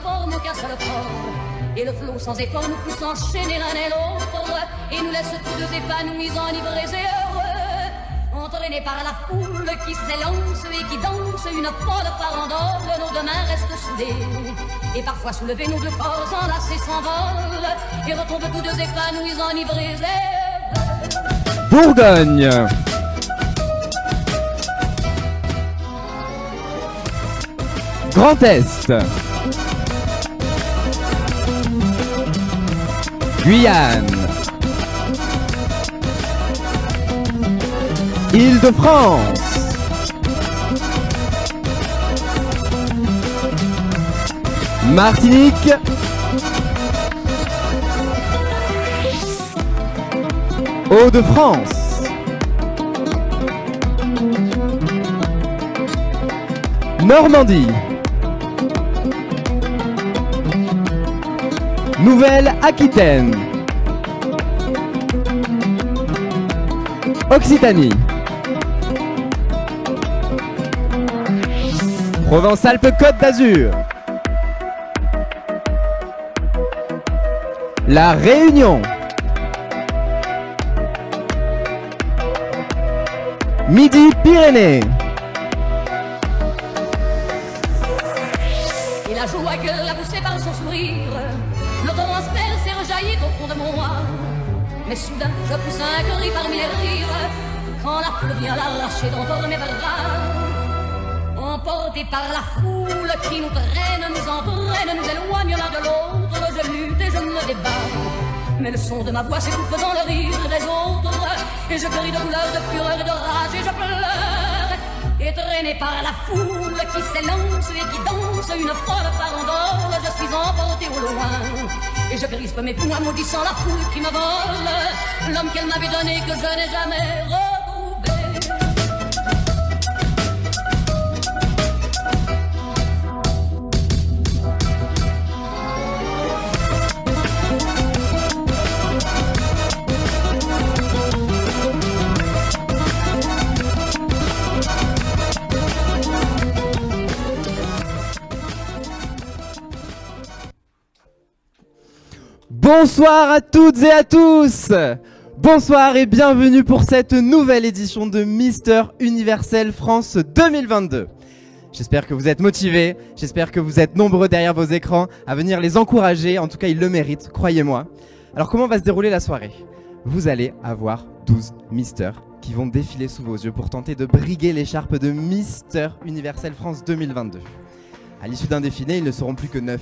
forment aucun seul corps. Et le flot sans effort nous pousse enchaîner l'un et l'autre, et nous laisse tous deux épanouis, enivrés et heureux. Entraînés par la foule qui s'élance et qui danse une folle farandole, nos deux mains restent soudées. Et parfois soulevés, nos deux corps enlacés s'envolent, et retombent tous deux épanouis, enivrés et heureux. Bourgogne. Grand Est. Guyane. Île-de-France. Martinique. Hauts-de-France. Normandie. Nouvelle-Aquitaine. Occitanie. Provence-Alpes-Côte d'Azur. La Réunion. Midi-Pyrénées. Et la joie que l'a poussé par son sourire, le transperce et rejaillit au fond de moi. Mais soudain, je pousse un cri parmi les rires, quand la foule vient l'arracher d'entre mes bras. Emportés par la foule qui nous traîne, nous entraîne, nous éloigne l'un de l'autre, je lutte et je me débat. Mais le son de ma voix s'étouffe dans le rire des autres, et je crie de douleur, de fureur et de rage, et je pleure. Et traîné par la foule qui s'élance et qui danse une folle farandole, je suis emporté au loin. Et je crispe mes poings maudissant la foule qui me vole, l'homme qu'elle m'avait donné que je n'ai jamais retrouvé. Bonsoir à toutes et à tous. Bonsoir et bienvenue pour cette nouvelle édition de Mister Universel France 2022. J'espère que vous êtes motivés, j'espère que vous êtes nombreux derrière vos écrans à venir les encourager, en tout cas ils le méritent, croyez-moi. Alors comment va se dérouler la soirée ? Vous allez avoir 12 Misters qui vont défiler sous vos yeux pour tenter de briguer l'écharpe de Mister Universel France 2022. À l'issue d'un défilé, ils ne seront plus que 9.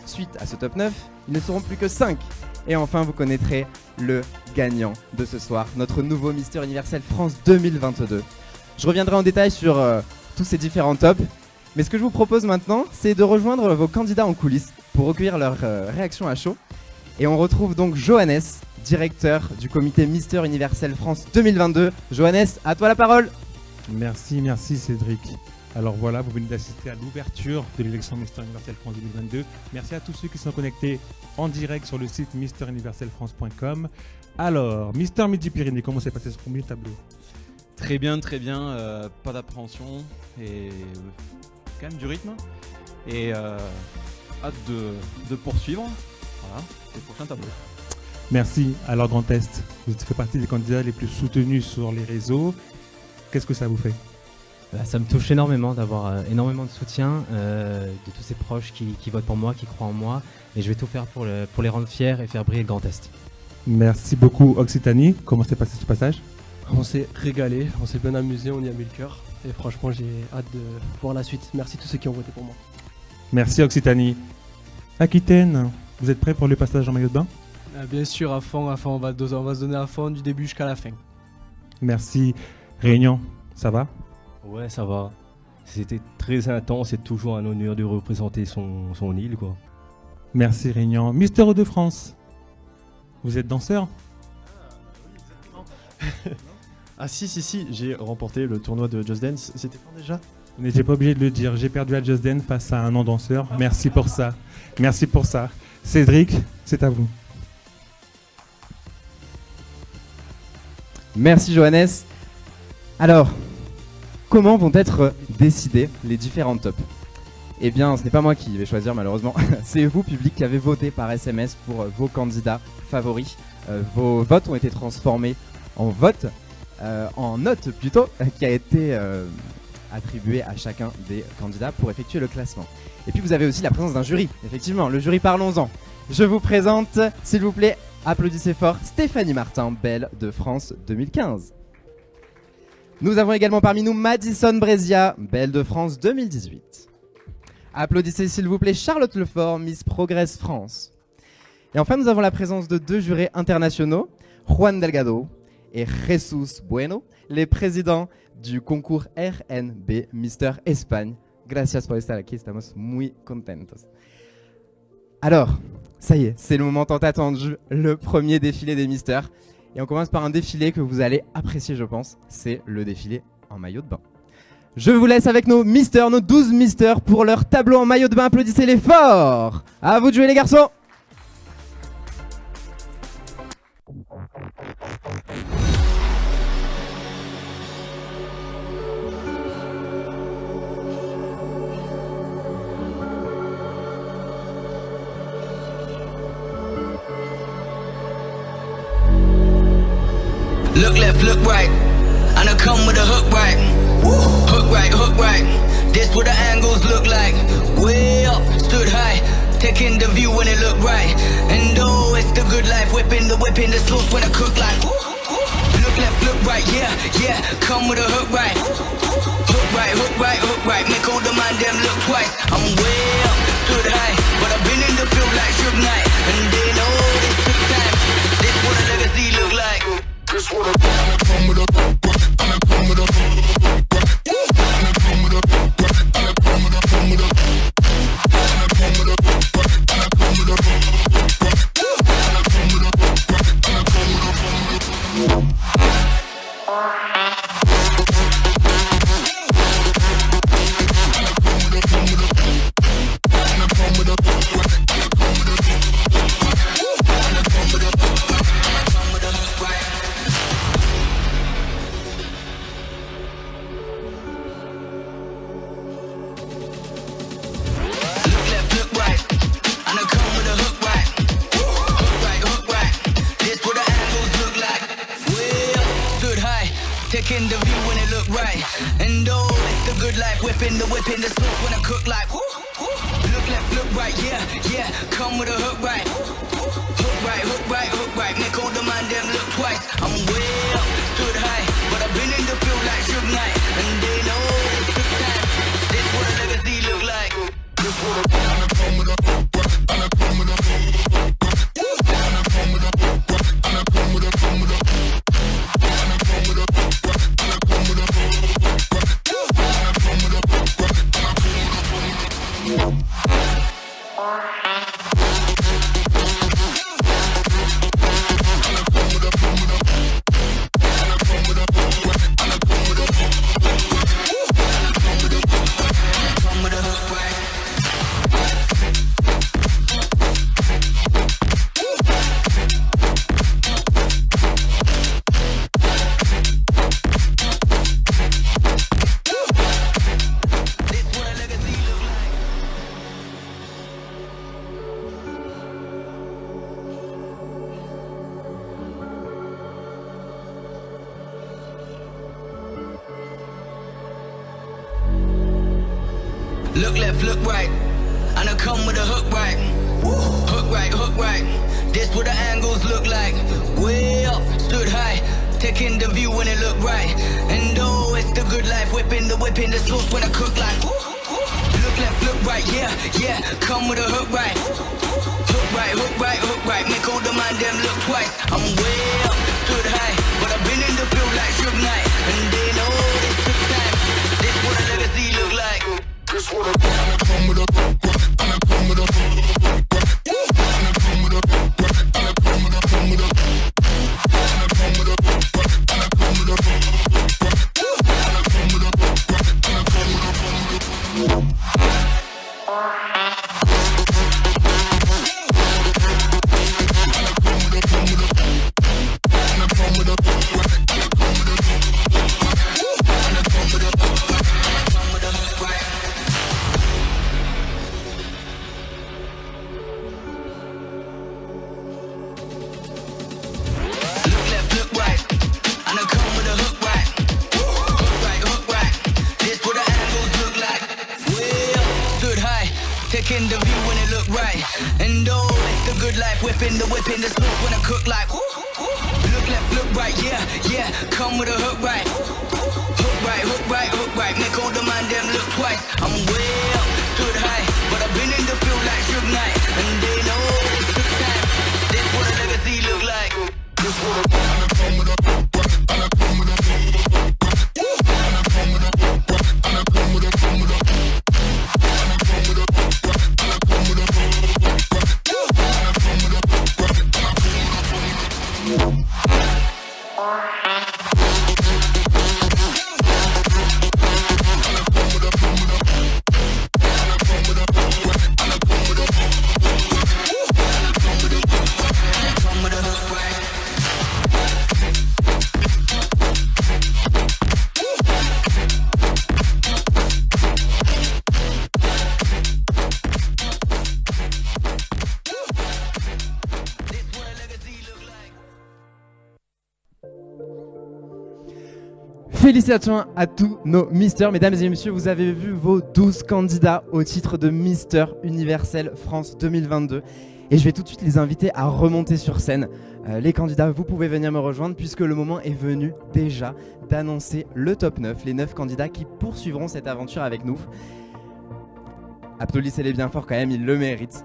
Suite à ce top 9, ils ne seront plus que 5. Et enfin, vous connaîtrez le gagnant de ce soir, notre nouveau Mister Universel France 2022. Je reviendrai en détail sur tous ces différents tops. Mais ce que je vous propose maintenant, c'est de rejoindre vos candidats en coulisses pour recueillir leurs réactions à chaud. Et on retrouve donc Johannes, directeur du comité Mister Universel France 2022. Johannes, à toi la parole. Merci Cédric. Alors voilà, vous venez d'assister à l'ouverture de l'élection Mister Universel France 2022. Merci à tous ceux qui sont connectés en direct sur le site misteruniverselfrance.com. Alors, Mister Midi-Pyrénées, comment s'est passé ce premier tableau ? Très bien, pas d'appréhension et quand même du rythme. Et hâte de poursuivre. Voilà, les prochains tableaux. Merci. Alors Grand Est, vous faites partie des candidats les plus soutenus sur les réseaux. Qu'est-ce que ça vous fait ? Ça me touche énormément d'avoir énormément de soutien de tous ces proches qui votent pour moi, qui croient en moi. Et je vais tout faire pour les rendre fiers et faire briller le Grand Est. Merci beaucoup Occitanie. Comment s'est passé ce passage ? On s'est régalé, on s'est bien amusé, on y a mis le cœur. Et franchement, j'ai hâte de voir la suite. Merci à tous ceux qui ont voté pour moi. Merci Occitanie. Aquitaine, vous êtes prêts pour le passage en maillot de bain ? Bien sûr, à fond, on va se donner à fond du début jusqu'à la fin. Merci. Réunion, ça va ? Ouais, ça va. C'était très intense, c'est toujours un honneur de représenter son île, quoi. Merci Réunion. Mister Hauts-de-France, vous êtes danseur ? Ah si, j'ai remporté le tournoi de Just Dance. C'était quand déjà ? Vous n'étiez pas obligé de le dire, j'ai perdu à Just Dance face à un non-danseur. Merci pour ça. Cédric, c'est à vous. Merci Johannes. Alors, comment vont être décidés les différents tops ? Eh bien, ce n'est pas moi qui vais choisir malheureusement, c'est vous, public, qui avez voté par SMS pour vos candidats favoris. Vos votes ont été transformés en vote, en note plutôt, qui a été attribuée à chacun des candidats pour effectuer le classement. Et puis vous avez aussi la présence d'un jury, effectivement, le jury, parlons-en. Je vous présente, s'il vous plaît, applaudissez fort, Stéphanie Martin, Belle de France 2015. Nous avons également parmi nous Madison Brezia, Belle de France 2018. Applaudissez s'il vous plaît Charlotte Lefort, Miss Progress France. Et enfin nous avons la présence de 2 jurés internationaux, Juan Delgado et Jesus Bueno, les présidents du concours RNB Mister Espagne. Gracias por estar aquí, estamos muy contentos. Alors, ça y est, c'est le moment tant attendu, le premier défilé des Misters. Et on commence par un défilé que vous allez apprécier, je pense. C'est le défilé en maillot de bain. Je vous laisse avec nos Misters, nos 12 Misters pour leur tableau en maillot de bain. Applaudissez-les fort. À vous de jouer les garçons. Look left, look right, and I come with a hook right. Hook right, hook right. This what the angles look like. Way up, stood high, taking the view when it look right. And oh, it's the good life, whipping the sauce when I cook like. Look left, look right, yeah, yeah. Come with a hook right. Hook right, hook right, hook right. Make all the man them look twice. I'm way up, stood high, but I've been in the field like Suge Knight. And they know this took time. This what a legacy look like. This what I come with a and I come with a and I come with a and I come with a and I come with a and I come with a and I come with a and I come with a. Taking the view when it look right. And oh, it's the good life. Whipping the sauce when I cook like. Look left, look right, yeah, yeah. Come with a hook right. Hook right, hook right, hook right. Make all the man them look twice. I'm way up, stood high, but I've been in the field like Suge Knight. And they know this took time. This what a legacy look like. This what a and I come with a and I come with a and I come with a and I come with a come with a. Look left, look right, and I come with a hook right. Hook right, hook right. This what the angles look like. Way up, stood high, taking the view when it look right. And oh, it's the good life, whipping the sauce when I cook like. Look left, look right, yeah, yeah. Come with a hook right. Hook right, hook right, hook right. Make all the man them look twice. I'm way up, stood high, but I've been in the field like Suge Knight. And they know this took time. This what a legacy look like. This what I and I come with a and I come with a and I come with a and I come with a come with a and I come with a and I come with a and I come with a and I come with a. And I come with a left, whipping the sauce when I cook like woo. Look left, look right, yeah, yeah. Come with a hook right. Hook right, hook right, hook right. Make all the man them look twice. I'm way up, stood high, but I've been in the field like Suge Knight, and they know it took time. This what a legacy look like. This what a Félicitations à tous nos Mister. Mesdames et messieurs, vous avez vu vos 12 candidats au titre de Mister Universel France 2022. Et je vais tout de suite les inviter à remonter sur scène. Les candidats, vous pouvez venir me rejoindre puisque le moment est venu déjà d'annoncer le top 9, les 9 candidats qui poursuivront cette aventure avec nous. Applaudissez-les bien fort quand même, ils le méritent.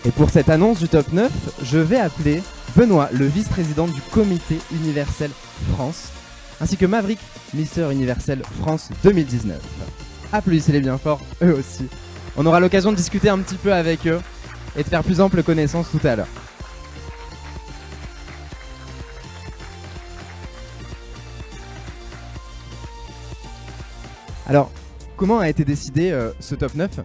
Et pour cette annonce du top 9, je vais appeler Benoît, le vice-président du Comité Universel France, ainsi que Maverick, Mister Universel France 2019. Applaudissez-les bien fort, eux aussi. On aura l'occasion de discuter un petit peu avec eux et de faire plus ample connaissance tout à l'heure. Alors, comment a été décidé ce top 9 ?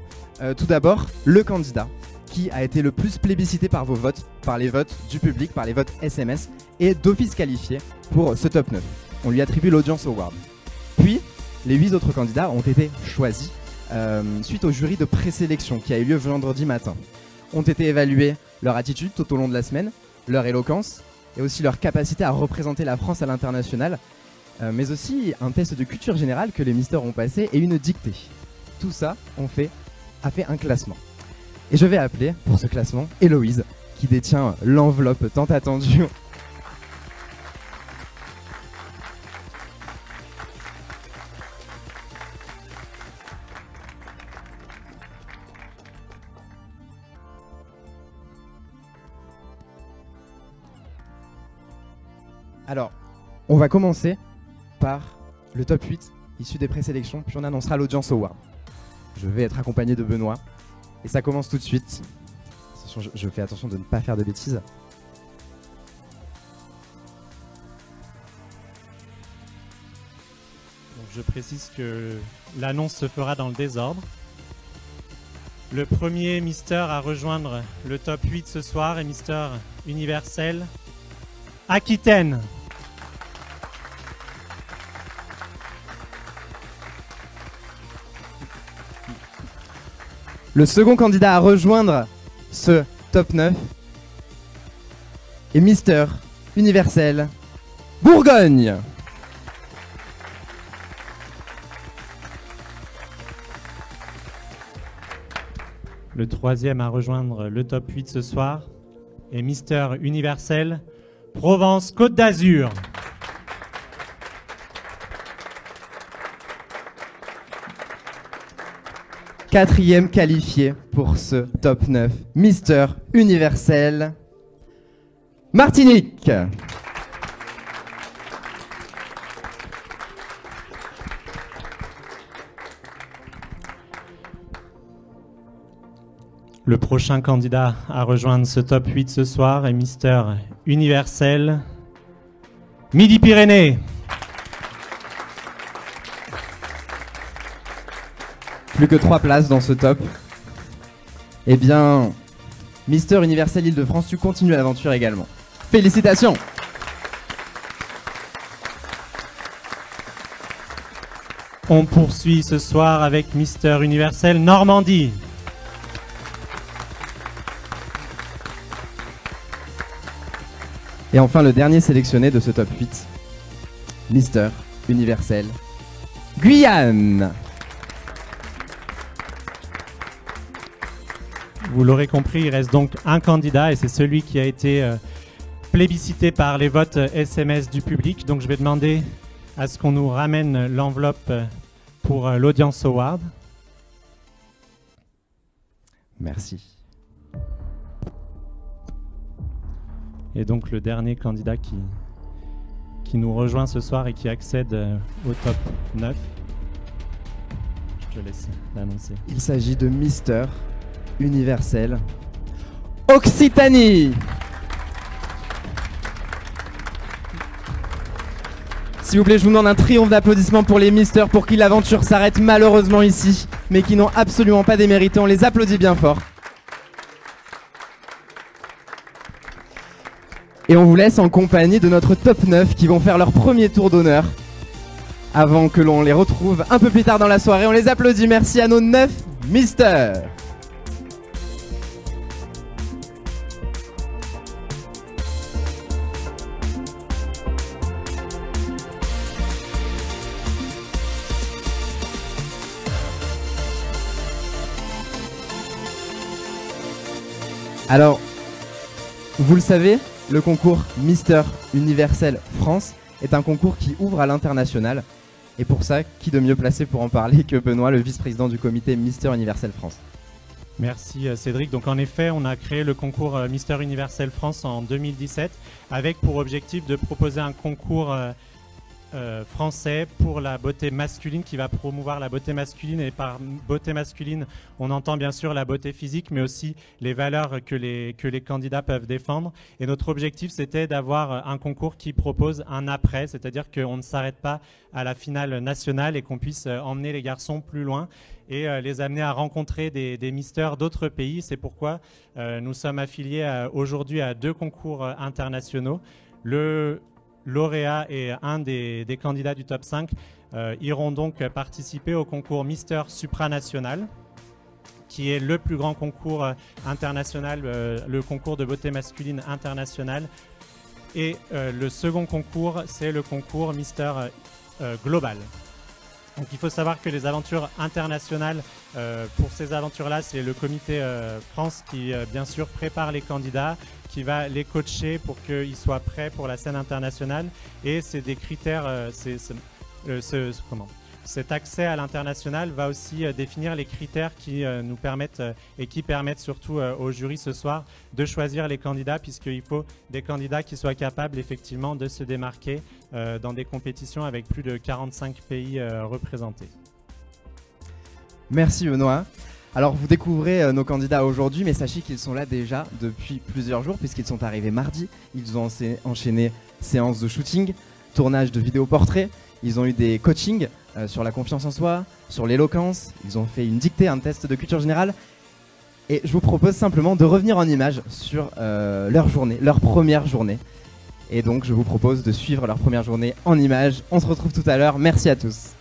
Tout d'abord, le candidat qui a été le plus plébiscité par vos votes, par les votes du public, par les votes SMS, et d'office qualifié pour ce top 9. On lui attribue l'Audience Award. Puis, les 8 autres candidats ont été choisis suite au jury de présélection qui a eu lieu vendredi matin. Ont été évalués leur attitude tout au long de la semaine, leur éloquence, et aussi leur capacité à représenter la France à l'international, mais aussi un test de culture générale que les misters ont passé et une dictée. Tout ça a fait un classement. Et je vais appeler, pour ce classement, Héloïse, qui détient l'enveloppe tant attendue. Alors, on va commencer par le top 8, issu des présélections, puis on annoncera l'Audience Award. Je vais être accompagné de Benoît. Et ça commence tout de suite. Je fais attention de ne pas faire de bêtises. Donc je précise que l'annonce se fera dans le désordre. Le premier Mister à rejoindre le top 8 ce soir est Mister Universel Aquitaine. Le second candidat à rejoindre ce top 9 est Mister Universel Bourgogne. Le troisième à rejoindre le top 8 ce soir est Mister Universel Provence-Côte d'Azur. Quatrième qualifié pour ce top 9, Mister Universel Martinique. Le prochain candidat à rejoindre ce top 8 ce soir est Mister Universel Midi-Pyrénées. Plus que 3 places dans ce top. Eh bien, Mister Universel Île-de-France, tu continues l'aventure également. Félicitations! On poursuit ce soir avec Mister Universel Normandie. Et enfin, le dernier sélectionné de ce top 8, Mister Universel Guyane. Vous l'aurez compris, il reste donc un candidat et c'est celui qui a été plébiscité par les votes SMS du public. Donc je vais demander à ce qu'on nous ramène l'enveloppe pour l'Audience Award. Merci. Et donc le dernier candidat qui nous rejoint ce soir et qui accède au top 9. Je te laisse l'annoncer. Il s'agit de Mister Universel Occitanie. S'il vous plaît, je vous demande un triomphe d'applaudissements pour les Misters pour qui l'aventure s'arrête malheureusement ici, mais qui n'ont absolument pas démérité. On les applaudit bien fort. Et on vous laisse en compagnie de notre top 9 qui vont faire leur premier tour d'honneur avant que l'on les retrouve un peu plus tard dans la soirée. On les applaudit. Merci à nos 9 Misters. Alors, vous le savez, le concours Mister Universel France est un concours qui ouvre à l'international. Et pour ça, qui de mieux placé pour en parler que Benoît, le vice-président du comité Mister Universel France. Merci Cédric. Donc en effet, on a créé le concours Mister Universel France en 2017 avec pour objectif de proposer un concours français pour la beauté masculine qui va promouvoir la beauté masculine. Et par beauté masculine, on entend bien sûr la beauté physique, mais aussi les valeurs que les candidats peuvent défendre. Et notre objectif, c'était d'avoir un concours qui propose un après, c'est-à-dire qu'on ne s'arrête pas à la finale nationale et qu'on puisse emmener les garçons plus loin et les amener à rencontrer des misters d'autres pays. C'est pourquoi nous sommes affiliés aujourd'hui à 2 concours internationaux. Le lauréat et un des candidats du top 5 iront donc participer au concours Mister Supranational, qui est le plus grand concours international, le concours de beauté masculine international. Et le second concours, c'est le concours Mister Global. Donc il faut savoir que les aventures internationales, pour ces aventures-là, c'est le comité France qui bien sûr prépare les candidats, qui va les coacher pour qu'ils soient prêts pour la scène internationale. Et c'est des critères, cet accès à l'international va aussi définir les critères qui nous permettent et qui permettent surtout au jury ce soir de choisir les candidats, puisqu'il faut des candidats qui soient capables effectivement de se démarquer dans des compétitions avec plus de 45 pays représentés. Merci Benoît. Alors vous découvrez nos candidats aujourd'hui, mais sachez qu'ils sont là déjà depuis plusieurs jours puisqu'ils sont arrivés mardi. Ils ont enchaîné séances de shooting, tournage de vidéos portraits, ils ont eu des coachings sur la confiance en soi, sur l'éloquence, ils ont fait une dictée, un test de culture générale. Et je vous propose simplement de revenir en images sur leur journée, leur première journée. Et donc je vous propose de suivre leur première journée en images. On se retrouve tout à l'heure, merci à tous.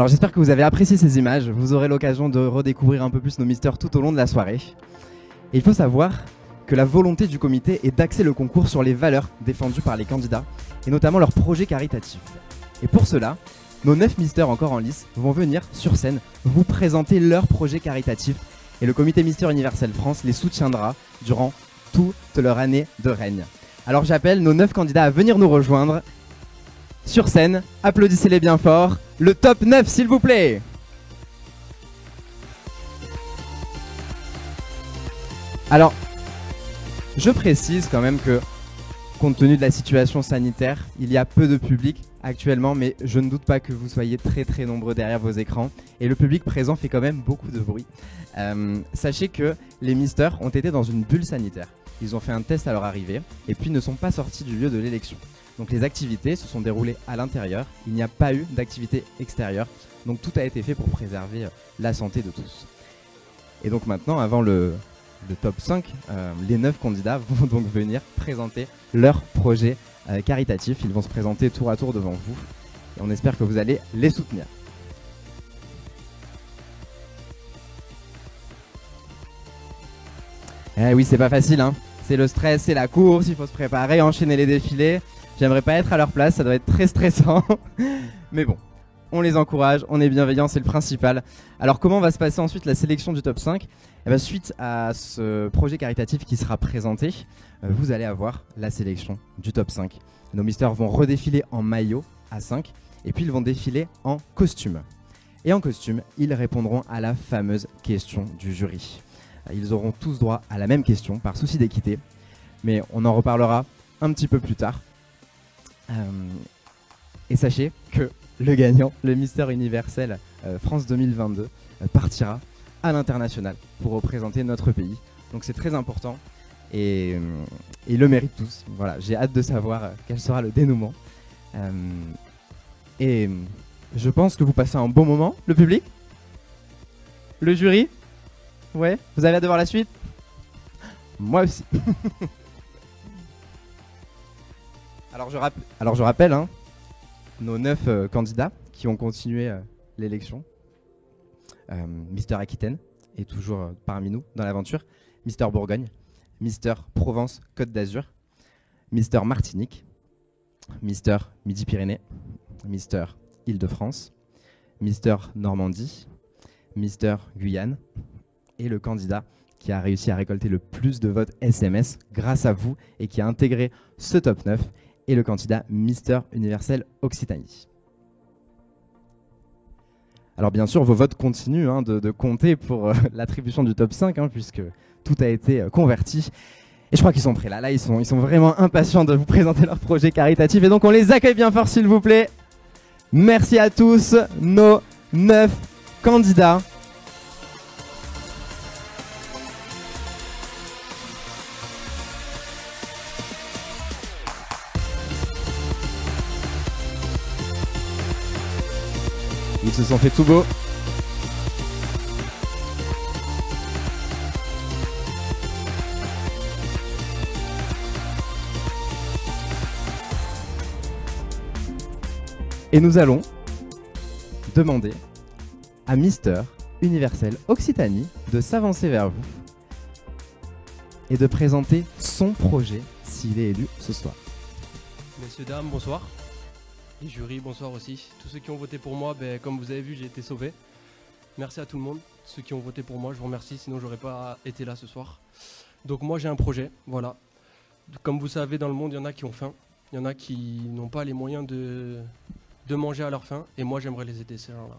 Alors j'espère que vous avez apprécié ces images, vous aurez l'occasion de redécouvrir un peu plus nos mystères tout au long de la soirée. Et il faut savoir que la volonté du comité est d'axer le concours sur les valeurs défendues par les candidats, et notamment leurs projets caritatifs. Et pour cela, nos 9 mystères encore en lice vont venir sur scène vous présenter leurs projets caritatifs, et le comité Mister Universel France les soutiendra durant toute leur année de règne. Alors j'appelle nos 9 candidats à venir nous rejoindre sur scène. Applaudissez-les bien fort. Le top 9 s'il vous plaît. Alors, je précise quand même que, compte tenu de la situation sanitaire, il y a peu de public actuellement, mais je ne doute pas que vous soyez très très nombreux derrière vos écrans. Et le public présent fait quand même beaucoup de bruit. Sachez que les mystères ont été dans une bulle sanitaire. Ils ont fait un test à leur arrivée et puis ne sont pas sortis du lieu de l'élection. Donc les activités se sont déroulées à l'intérieur, il n'y a pas eu d'activité extérieure. Donc tout a été fait pour préserver la santé de tous. Et donc maintenant, avant le top 5, les 9 candidats vont donc venir présenter leur projet caritatif. Ils vont se présenter tour à tour devant vous et on espère que vous allez les soutenir. Eh oui, c'est pas facile, hein. C'est le stress, c'est la course, il faut se préparer, enchaîner les défilés. J'aimerais pas être à leur place, ça doit être très stressant. Mais bon, on les encourage, on est bienveillants, c'est le principal. Alors comment va se passer ensuite la sélection du top 5 ? Eh bien, suite à ce projet caritatif qui sera présenté, vous allez avoir la sélection du top 5. Nos mystères vont redéfiler en maillot à 5 et puis ils vont défiler en costume. Et en costume, ils répondront à la fameuse question du jury. Ils auront tous droit à la même question par souci d'équité, mais on en reparlera un petit peu plus tard. Et sachez que le gagnant, le Mister Universel France 2022, partira à l'international pour représenter notre pays. Donc c'est très important et ils le méritent tous. Voilà, j'ai hâte de savoir quel sera le dénouement. Et je pense que vous passez un bon moment, le public, le jury. Ouais, vous avez hâte de voir la suite? Moi aussi. Alors je rappelle hein, nos 9 candidats qui ont continué l'élection. Mister Aquitaine est toujours parmi nous dans l'aventure. Mister Bourgogne, Mister Provence Côte d'Azur, Mister Martinique, Mister Midi-Pyrénées, Mister Île-de-France, Mister Normandie, Mister Guyane et le candidat qui a réussi à récolter le plus de votes SMS grâce à vous et qui a intégré ce top 9 est le candidat Mister Universel Occitanie. Alors bien sûr, vos votes continuent hein, de compter pour l'attribution du top 5 hein, puisque tout a été converti. Et je crois qu'ils sont prêts là. Là, ils sont vraiment impatients de vous présenter leur projet caritatif. Et donc, on les accueille bien fort, s'il vous plaît. Merci à tous, nos 9 candidats. Ils se sont fait tout beau. Et nous allons demander à Mister Universel Occitanie de s'avancer vers vous et de présenter son projet s'il est élu ce soir. Messieurs, dames, bonsoir. Les jurys, bonsoir aussi. Tous ceux qui ont voté pour moi, comme vous avez vu, j'ai été sauvé. Merci à tout le monde. Ceux qui ont voté pour moi, je vous remercie, sinon j'aurais pas été là ce soir. Donc moi j'ai un projet, voilà. Comme vous savez, dans le monde, il y en a qui ont faim. Il y en a qui n'ont pas les moyens de manger à leur faim. Et moi j'aimerais les aider, ces gens-là.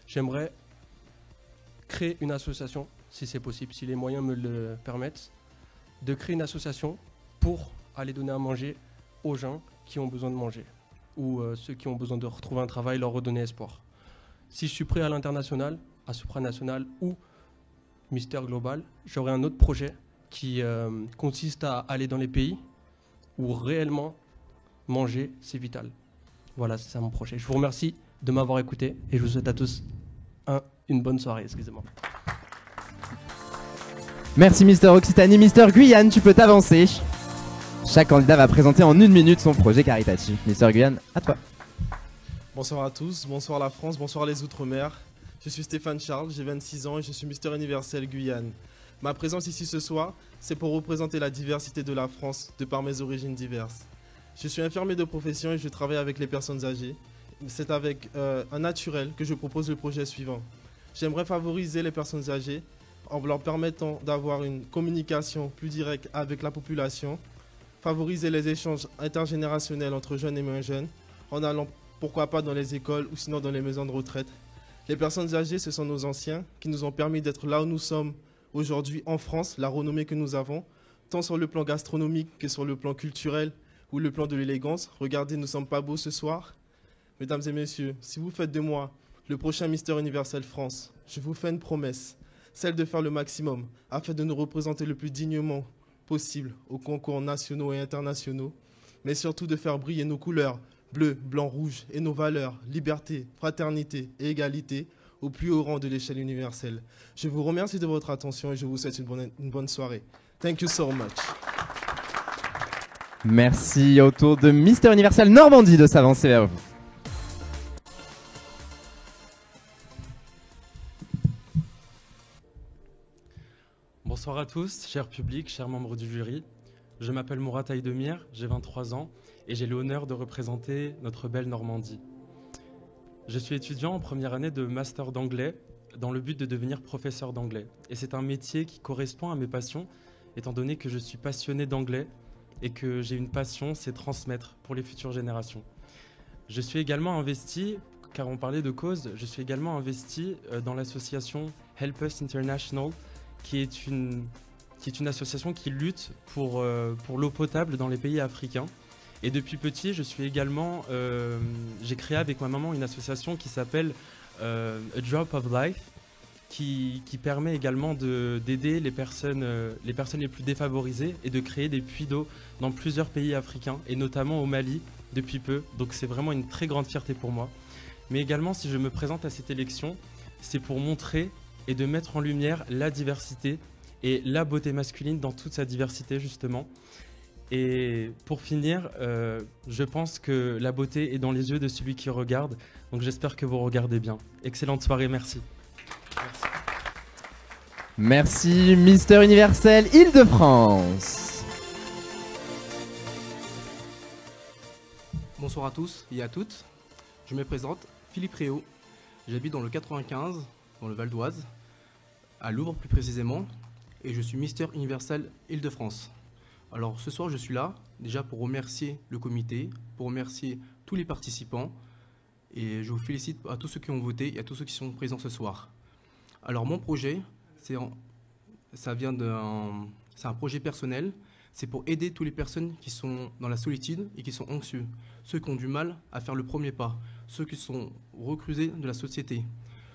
J'aimerais créer une association, si c'est possible, si les moyens me le permettent, de créer une association pour aller donner à manger aux gens qui ont besoin de manger. Ou ceux qui ont besoin de retrouver un travail, leur redonner espoir. Si je suis prêt à l'international, à supranational ou Mister Global, j'aurai un autre projet qui consiste à aller dans les pays où réellement manger, c'est vital. Voilà, c'est ça mon projet. Je vous remercie de m'avoir écouté et je vous souhaite à tous une bonne soirée. Excusez-moi. Merci Mister Occitanie. Mister Guyane, tu peux t'avancer. Chaque candidat va présenter en 1 minute son projet caritatif. Mister Guyane, à toi. Bonsoir à tous, bonsoir la France, bonsoir les Outre-mer. Je suis Stéphane Charles, j'ai 26 ans et je suis Mister Universel Guyane. Ma présence ici ce soir, c'est pour représenter la diversité de la France de par mes origines diverses. Je suis infirmier de profession et je travaille avec les personnes âgées. C'est avec un naturel que je propose le projet suivant. J'aimerais favoriser les personnes âgées en leur permettant d'avoir une communication plus directe avec la population, favoriser les échanges intergénérationnels entre jeunes et moins jeunes, en allant pourquoi pas dans les écoles ou sinon dans les maisons de retraite. Les personnes âgées, ce sont nos anciens qui nous ont permis d'être là où nous sommes aujourd'hui en France, la renommée que nous avons, tant sur le plan gastronomique que sur le plan culturel ou le plan de l'élégance. Regardez, nous ne sommes pas beaux ce soir. Mesdames et messieurs, si vous faites de moi le prochain Mister Universel France, je vous fais une promesse, celle de faire le maximum afin de nous représenter le plus dignement possible aux concours nationaux et internationaux, mais surtout de faire briller nos couleurs bleu, blanc, rouge et nos valeurs, liberté, fraternité et égalité au plus haut rang de l'échelle universelle. Je vous remercie de votre attention et je vous souhaite une bonne soirée. Thank you so much. Merci. Au tour de Mister Universel Normandie de s'avancer vers vous. Bonsoir à tous, cher public, chers membres du jury. Je m'appelle Mourad Aïdemir, j'ai 23 ans et j'ai l'honneur de représenter notre belle Normandie. Je suis étudiant en première année de master d'anglais dans le but de devenir professeur d'anglais. Et c'est un métier qui correspond à mes passions, étant donné que je suis passionné d'anglais et que j'ai une passion, c'est transmettre pour les futures générations. Je suis également investi, car on parlait de cause, je suis également investi dans l'association Help Us International, qui est une association qui lutte pour l'eau potable dans les pays africains. Et depuis petit, je suis également, j'ai créé avec ma maman une association qui s'appelle A Drop of Life, qui permet également d'aider les personnes les plus défavorisées et de créer des puits d'eau dans plusieurs pays africains, et notamment au Mali depuis peu. Donc c'est vraiment une très grande fierté pour moi. Mais également, si je me présente à cette élection, c'est pour montrer et de mettre en lumière la diversité et la beauté masculine dans toute sa diversité justement. Et pour finir, je pense que la beauté est dans les yeux de celui qui regarde, donc j'espère que vous regardez bien. Excellente soirée, merci. Merci Mister Universel Île-de-France. Bonsoir à tous et à toutes. Je me présente, Philippe Réau. J'habite dans le 95, dans le Val d'Oise, à Louvres plus précisément, et je suis Mister Universel Île-de-France. Alors ce soir je suis là déjà pour remercier le comité, pour remercier tous les participants, et je vous félicite à tous ceux qui ont voté et à tous ceux qui sont présents ce soir. Alors mon projet, c'est un projet personnel, c'est pour aider toutes les personnes qui sont dans la solitude et qui sont anxieux, ceux qui ont du mal à faire le premier pas, ceux qui sont reclusés de la société,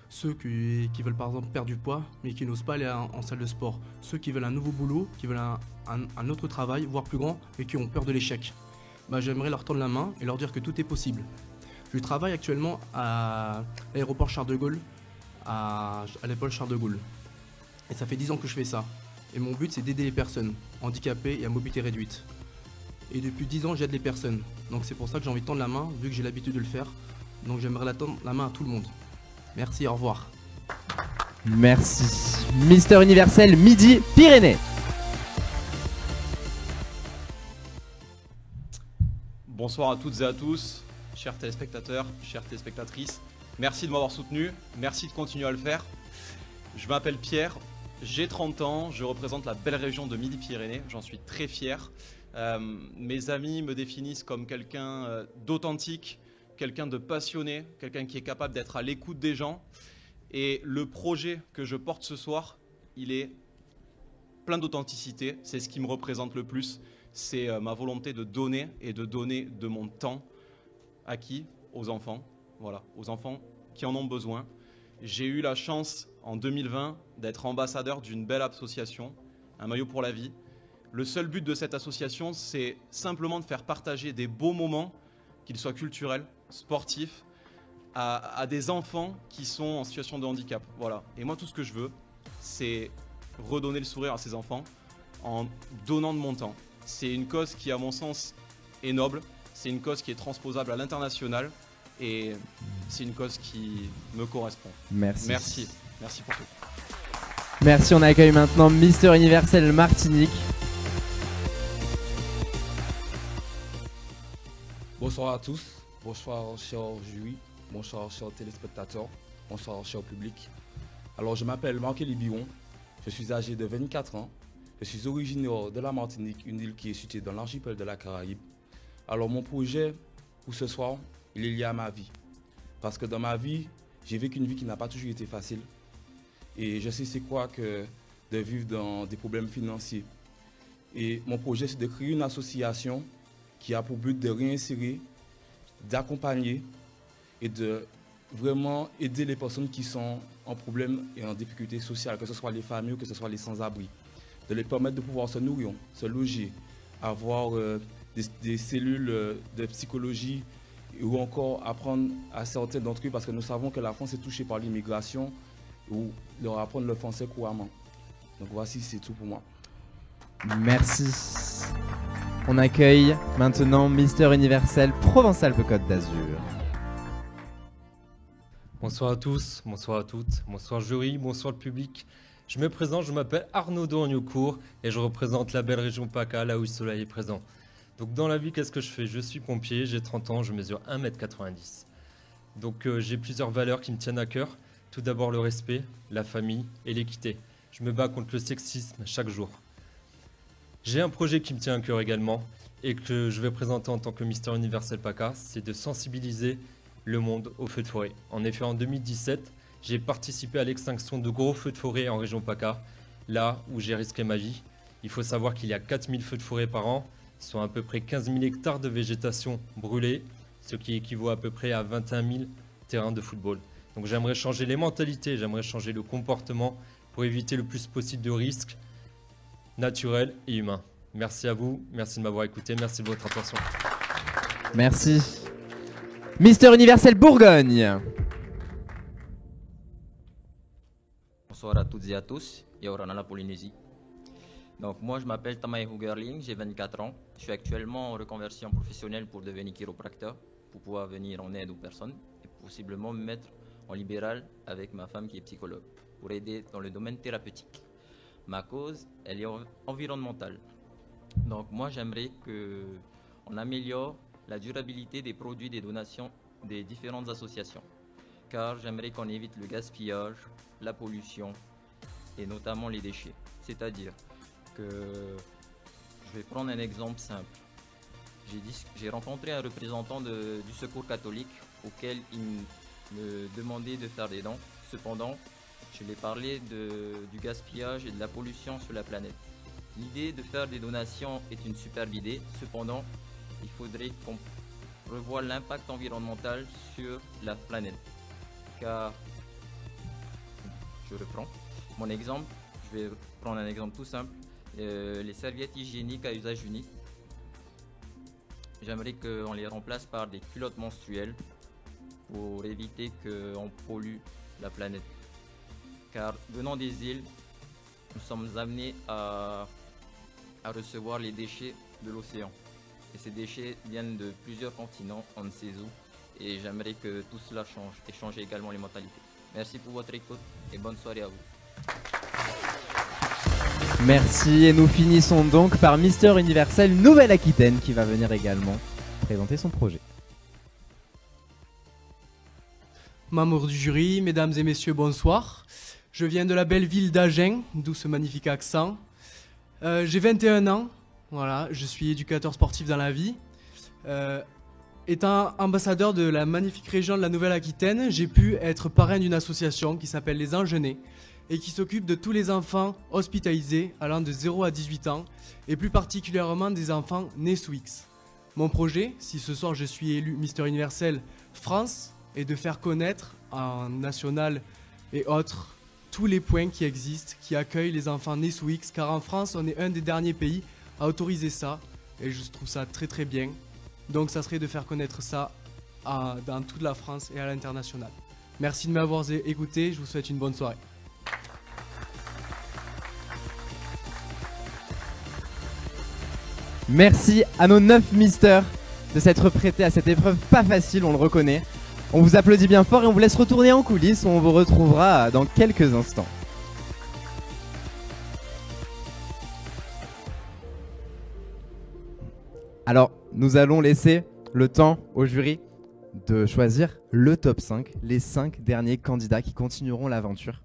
ceux qui veulent par exemple perdre du poids mais qui n'osent pas aller en salle de sport, ceux qui veulent un nouveau boulot, qui veulent un autre travail, voire plus grand, et qui ont peur de l'échec. J'aimerais leur tendre la main et leur dire que tout est possible. Je travaille actuellement à l'aéroport Charles de Gaulle, à l'école Charles de Gaulle. Et ça fait 10 ans que je fais ça. Et mon but, c'est d'aider les personnes handicapées et à mobilité réduite. Et depuis 10 ans, j'aide les personnes. Donc c'est pour ça que j'ai envie de tendre la main, vu que j'ai l'habitude de le faire. Donc j'aimerais tendre la main à tout le monde. Merci, au revoir. Merci. Mister Universel Midi-Pyrénées. Bonsoir à toutes et à tous, chers téléspectateurs, chères téléspectatrices. Merci de m'avoir soutenu, merci de continuer à le faire. Je m'appelle Pierre, j'ai 30 ans, je représente la belle région de Midi-Pyrénées, j'en suis très fier. Mes amis me définissent comme quelqu'un d'authentique, quelqu'un de passionné, quelqu'un qui est capable d'être à l'écoute des gens. Et le projet que je porte ce soir, il est plein d'authenticité, c'est ce qui me représente le plus. C'est ma volonté de donner et de donner de mon temps à qui ? Aux enfants, voilà, aux enfants qui en ont besoin. J'ai eu la chance en 2020 d'être ambassadeur d'une belle association, Un maillot pour la vie. Le seul but de cette association, c'est simplement de faire partager des beaux moments, qu'ils soient culturels, sportifs, à des enfants qui sont en situation de handicap. Voilà. Et moi, tout ce que je veux, c'est redonner le sourire à ces enfants en donnant de mon temps. C'est une cause qui, à mon sens, est noble. C'est une cause qui est transposable à l'international. et c'est une cause qui me correspond. Merci. Merci. Merci pour tout. Merci, on accueille maintenant Mister Universel Martinique. Bonsoir à tous, bonsoir chers jury, bonsoir chers téléspectateurs, bonsoir cher public. Alors je m'appelle Marc-Élie Biron, je suis âgé de 24 ans, je suis originaire de la Martinique, une île qui est située dans l'archipel de la Caraïbe. Alors mon projet pour ce soir, il est lié à ma vie. Parce que dans ma vie, j'ai vécu une vie qui n'a pas toujours été facile. Et je sais c'est quoi que de vivre dans des problèmes financiers. Et mon projet, c'est de créer une association qui a pour but de réinsérer, d'accompagner et de vraiment aider les personnes qui sont en problème et en difficulté sociale, que ce soit les familles ou que ce soit les sans-abri. De les permettre de pouvoir se nourrir, se loger, avoir des cellules de psychologie ou encore apprendre à certains d'entre eux, parce que nous savons que la France est touchée par l'immigration, ou leur apprendre le français couramment. Donc voici, c'est tout pour moi. Merci. On accueille maintenant Mister Universel Provence-Alpes-Côte d'Azur. Bonsoir à tous, bonsoir à toutes, bonsoir jury, bonsoir le public. Je me présente, je m'appelle Arnaud Dorniocourt et je représente la belle région PACA, là où le soleil est présent. Donc dans la vie, qu'est-ce que je fais? Je suis pompier, j'ai 30 ans, je mesure 1m90. Donc j'ai plusieurs valeurs qui me tiennent à cœur. Tout d'abord le respect, la famille et l'équité. Je me bats contre le sexisme chaque jour. J'ai un projet qui me tient à cœur également et que je vais présenter en tant que Mister Universel PACA, c'est de sensibiliser le monde aux feux de forêt. En effet, en 2017, j'ai participé à l'extinction de gros feux de forêt en région PACA, là où j'ai risqué ma vie. Il faut savoir qu'il y a 4000 feux de forêt par an, soit à peu près 15 000 hectares de végétation brûlée, ce qui équivaut à peu près à 21 000 terrains de football. Donc j'aimerais changer les mentalités, j'aimerais changer le comportement pour éviter le plus possible de risques naturels et humains. Merci à vous, merci de m'avoir écouté, merci de votre attention. Merci. Mister Universel Bourgogne. Bonsoir à toutes et à tous, Yaorana la Polynésie. Donc moi je m'appelle Tamae Hugerling, j'ai 24 ans. Je suis actuellement en reconversion professionnelle pour devenir chiropracteur, pour pouvoir venir en aide aux personnes et possiblement me mettre en libéral avec ma femme qui est psychologue, pour aider dans le domaine thérapeutique. Ma cause, elle est environnementale. Donc moi j'aimerais qu'on améliore la durabilité des produits des donations des différentes associations. Car j'aimerais qu'on évite le gaspillage, la pollution et notamment les déchets. C'est-à-dire que, je vais prendre un exemple simple. J'ai rencontré un représentant du Secours catholique auquel il me demandait de faire des dons. Cependant, je lui ai parlé du gaspillage et de la pollution sur la planète. L'idée de faire des donations est une superbe idée. Cependant, il faudrait qu'on revoie l'impact environnemental sur la planète. Car, je reprends mon exemple, je vais prendre un exemple tout simple. Les serviettes hygiéniques à usage unique, j'aimerais qu'on les remplace par des culottes menstruelles pour éviter qu'on pollue la planète. Car venant des îles, nous sommes amenés à recevoir les déchets de l'océan. Et ces déchets viennent de plusieurs continents, on ne sait où. Et j'aimerais que tout cela change et changer également les mentalités. Merci pour votre écoute et bonne soirée à vous. Merci, et nous finissons donc par Mister Universel Nouvelle-Aquitaine qui va venir également présenter son projet. Membres du jury, mesdames et messieurs, bonsoir. Je viens de la belle ville d'Agen, d'où ce magnifique accent. J'ai 21 ans, voilà, je suis éducateur sportif dans la vie. Étant ambassadeur de la magnifique région de la Nouvelle-Aquitaine, j'ai pu être parrain d'une association qui s'appelle Les Angenais et qui s'occupe de tous les enfants hospitalisés allant de 0 à 18 ans et plus particulièrement des enfants nés sous X. Mon projet, si ce soir je suis élu Mister Universel France, est de faire connaître en national et autres tous les points qui existent, qui accueillent les enfants nés sous X, car en France on est un des derniers pays à autoriser ça et je trouve ça très très bien. Donc ça serait de faire connaître ça dans toute la France et à l'international. Merci de m'avoir écouté, je vous souhaite une bonne soirée. Merci à nos 9 misters de s'être prêtés à cette épreuve pas facile, on le reconnaît. On vous applaudit bien fort et on vous laisse retourner en coulisses où on vous retrouvera dans quelques instants. Alors, nous allons laisser le temps au jury de choisir le top 5, les 5 derniers candidats qui continueront l'aventure.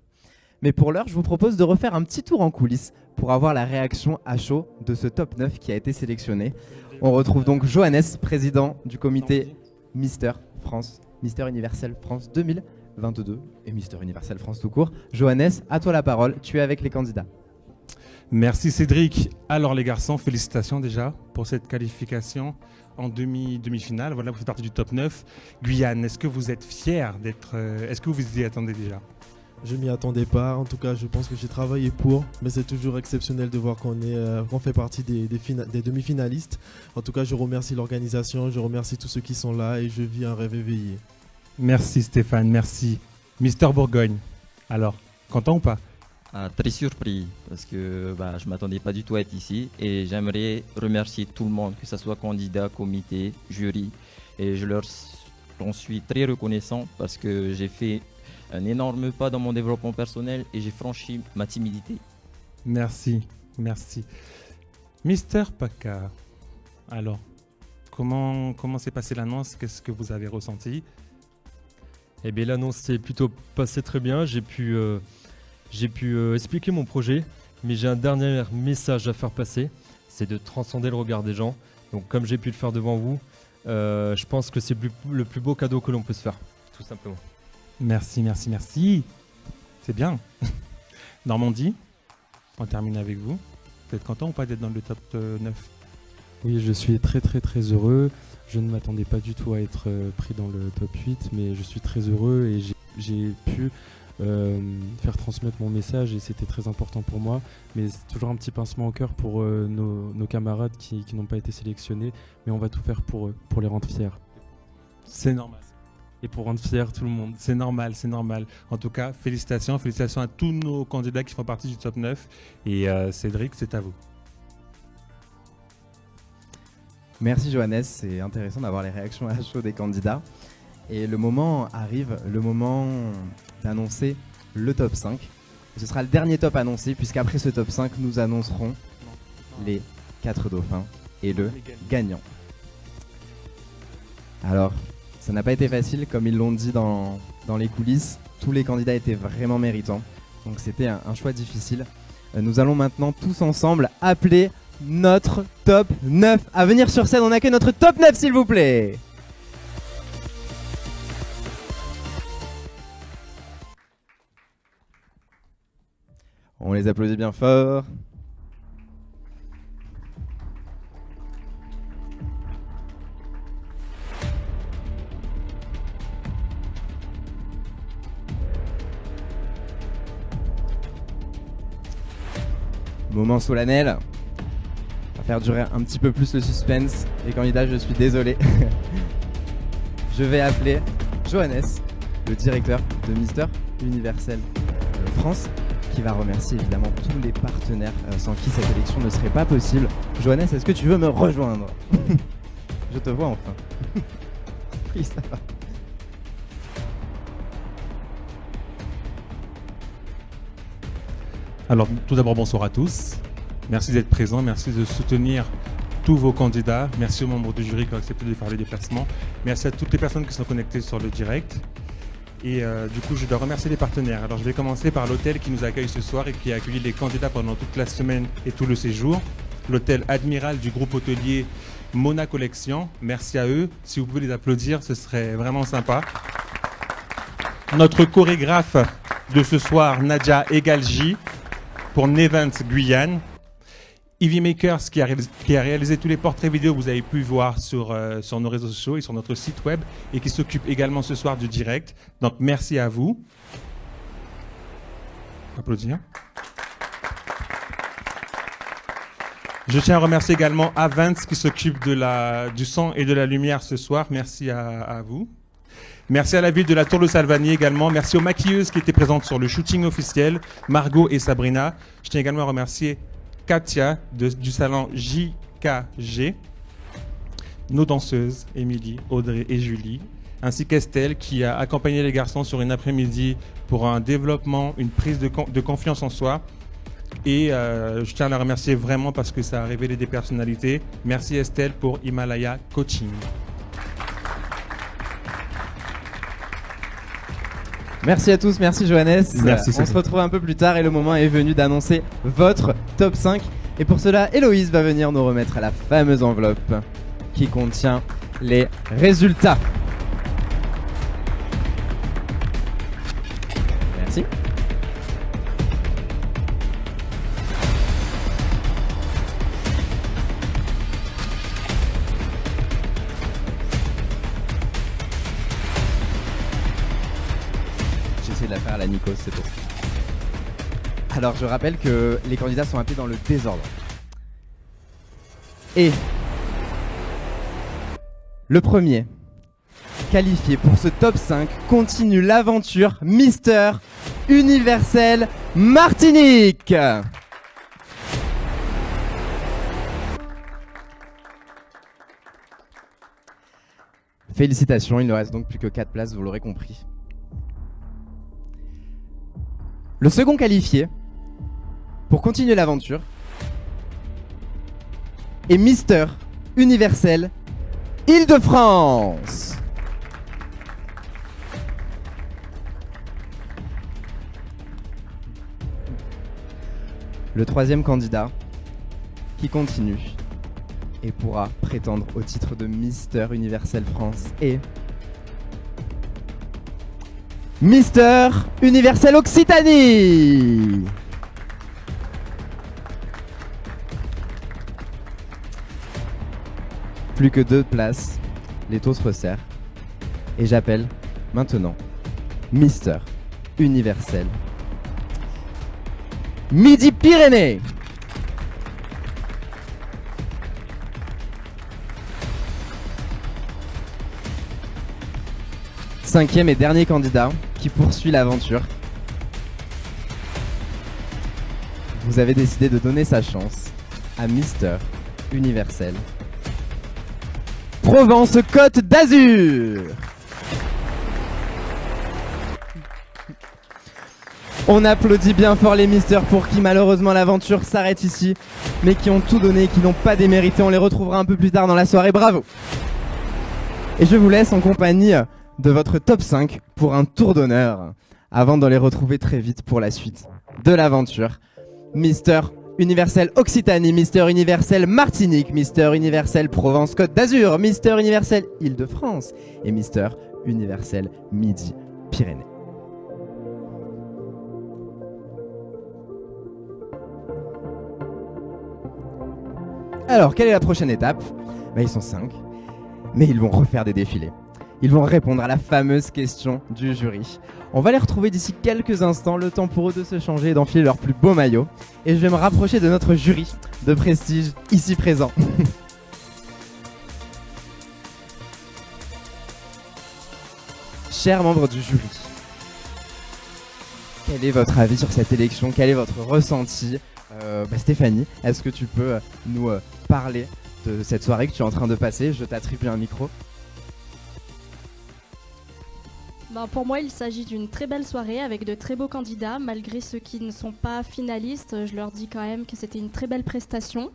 Mais pour l'heure, je vous propose de refaire un petit tour en coulisses pour avoir la réaction à chaud de ce top 9 qui a été sélectionné. On retrouve donc Johannes, président du comité Mister France, Mister Universel France 2022 et Mister Universel France tout court. Johannes, à toi la parole, tu es avec les candidats. Merci Cédric. Alors les garçons, félicitations déjà pour cette qualification en demi-finale. Voilà, vous faites partie du top 9. Guyane, est-ce que vous êtes fiers d'être... est-ce que vous y attendez déjà? Je m'y attendais pas, en tout cas je pense que j'ai travaillé pour, mais c'est toujours exceptionnel de voir qu'on fait partie des demi-finalistes. En tout cas je remercie l'organisation, je remercie tous ceux qui sont là et je vis un rêve éveillé. Merci Stéphane, merci. Mister Bourgogne, alors, content ou pas? Très surpris parce que je ne m'attendais pas du tout à être ici et j'aimerais remercier tout le monde, que ce soit candidat, comité, jury, et j'en suis très reconnaissant parce que j'ai fait un énorme pas dans mon développement personnel et j'ai franchi ma timidité. Merci, merci. Mister Paca, alors, comment s'est passée l'annonce? Qu'est-ce que vous avez ressenti? Eh bien l'annonce s'est plutôt passée très bien, j'ai pu expliquer mon projet, mais j'ai un dernier message à faire passer, c'est de transcender le regard des gens. Donc comme j'ai pu le faire devant vous, je pense que c'est le plus beau cadeau que l'on peut se faire, tout simplement. Merci, merci, merci. C'est bien. Normandie, on termine avec vous. Vous êtes content ou pas d'être dans le top 9? Oui, je suis très très très heureux. Je ne m'attendais pas du tout à être pris dans le top 8, mais je suis très heureux et j'ai pu faire transmettre mon message et c'était très important pour moi. Mais c'est toujours un petit pincement au cœur pour nos camarades qui n'ont pas été sélectionnés, mais on va tout faire pour eux, pour les rendre fiers. C'est normal. Et pour rendre fier tout le monde. C'est normal, c'est normal. En tout cas, félicitations à tous nos candidats qui font partie du top 9. Et Cédric, c'est à vous. Merci Johannes, c'est intéressant d'avoir les réactions à chaud des candidats. Et le moment arrive, le moment d'annoncer le top 5. Ce sera le dernier top annoncé, puisqu'après ce top 5, nous annoncerons les 4 dauphins et le gagnant. Alors, ça n'a pas été facile, comme ils l'ont dit dans les coulisses. Tous les candidats étaient vraiment méritants. Donc c'était un choix difficile. Nous allons maintenant tous ensemble appeler notre top 9 à venir sur scène. On accueille notre top 9 s'il vous plaît. On les applaudit bien fort. Moment solennel. On va faire durer un petit peu plus le suspense. Les candidats, je suis désolé. Je vais appeler Johannes, le directeur de Mister Universel France, qui va remercier évidemment tous les partenaires sans qui cette élection ne serait pas possible. Johannes, est-ce que tu veux me rejoindre? Je te vois enfin. Oui, ça va. Alors tout d'abord bonsoir à tous, merci d'être présents, merci de soutenir tous vos candidats, merci aux membres du jury qui ont accepté de faire le déplacement, merci à toutes les personnes qui sont connectées sur le direct et du coup je dois remercier les partenaires. Alors je vais commencer par l'hôtel qui nous accueille ce soir et qui a accueilli les candidats pendant toute la semaine et tout le séjour, l'hôtel Admiral du groupe hôtelier Mona Collection, merci à eux, si vous pouvez les applaudir ce serait vraiment sympa. Notre chorégraphe de ce soir, Nadia Egalji, pour Nevent Guyane. Ivy Makers qui a réalisé tous les portraits vidéo que vous avez pu voir sur nos réseaux sociaux et sur notre site web et qui s'occupe également ce soir du direct. Donc merci à vous. Applaudir. Je tiens à remercier également Avance qui s'occupe du son et de la lumière ce soir. Merci à vous. Merci à la ville de la Tour de Salvani également. Merci aux maquilleuses qui étaient présentes sur le shooting officiel, Margot et Sabrina. Je tiens également à remercier Katia du salon JKG, nos danseuses, Émilie, Audrey et Julie, ainsi qu'Estelle qui a accompagné les garçons sur une après-midi pour un développement, une prise de confiance en soi. Et je tiens à la remercier vraiment parce que ça a révélé des personnalités. Merci Estelle pour Himalaya Coaching. Merci à tous, merci Johannes. Merci, on se retrouve un peu plus tard et le moment est venu d'annoncer votre top 5. Et pour cela, Héloïse va venir nous remettre la fameuse enveloppe qui contient les résultats. Merci. J'essaie de la faire à la Nikos, c'est pour ça. Alors je rappelle que les candidats sont appelés dans le désordre. Et le premier qualifié pour ce top 5 continue l'aventure Mister Universel Martinique. Félicitations, il ne reste donc plus que 4 places, vous l'aurez compris. Le second qualifié pour continuer l'aventure est Mister Universel Île-de-France. Le troisième candidat qui continue et pourra prétendre au titre de Mister Universel France est Mister Universel Occitanie. Plus que 2 places, les taux se resserrent. Et j'appelle maintenant Mister Universel Midi-Pyrénées. Cinquième et dernier candidat qui poursuit l'aventure. Vous avez décidé de donner sa chance à Mister Universel Provence-Côte d'Azur. On applaudit bien fort les misters pour qui malheureusement l'aventure s'arrête ici, mais qui ont tout donné, qui n'ont pas démérité. On les retrouvera un peu plus tard dans la soirée, bravo. Et je vous laisse en compagnie de votre top 5 pour un tour d'honneur, avant de les retrouver très vite pour la suite de l'aventure. Mister Universel Occitanie, Mister Universel Martinique, Mister Universel Provence-Côte d'Azur, Mister Universel Île-de-France et Mister Universel Midi-Pyrénées. Alors, quelle est la prochaine étape ? Ils sont 5, mais ils vont refaire des défilés. Ils vont répondre à la fameuse question du jury. On va les retrouver d'ici quelques instants, le temps pour eux de se changer et d'enfiler leur plus beau maillot. Et je vais me rapprocher de notre jury de prestige ici présent. Chers membres du jury, quel est votre avis sur cette élection ? Quel est votre ressenti ? Stéphanie, est-ce que tu peux nous parler de cette soirée que tu es en train de passer ? Je t'attribue un micro. Pour moi, il s'agit d'une très belle soirée avec de très beaux candidats. Malgré ceux qui ne sont pas finalistes, je leur dis quand même que c'était une très belle prestation.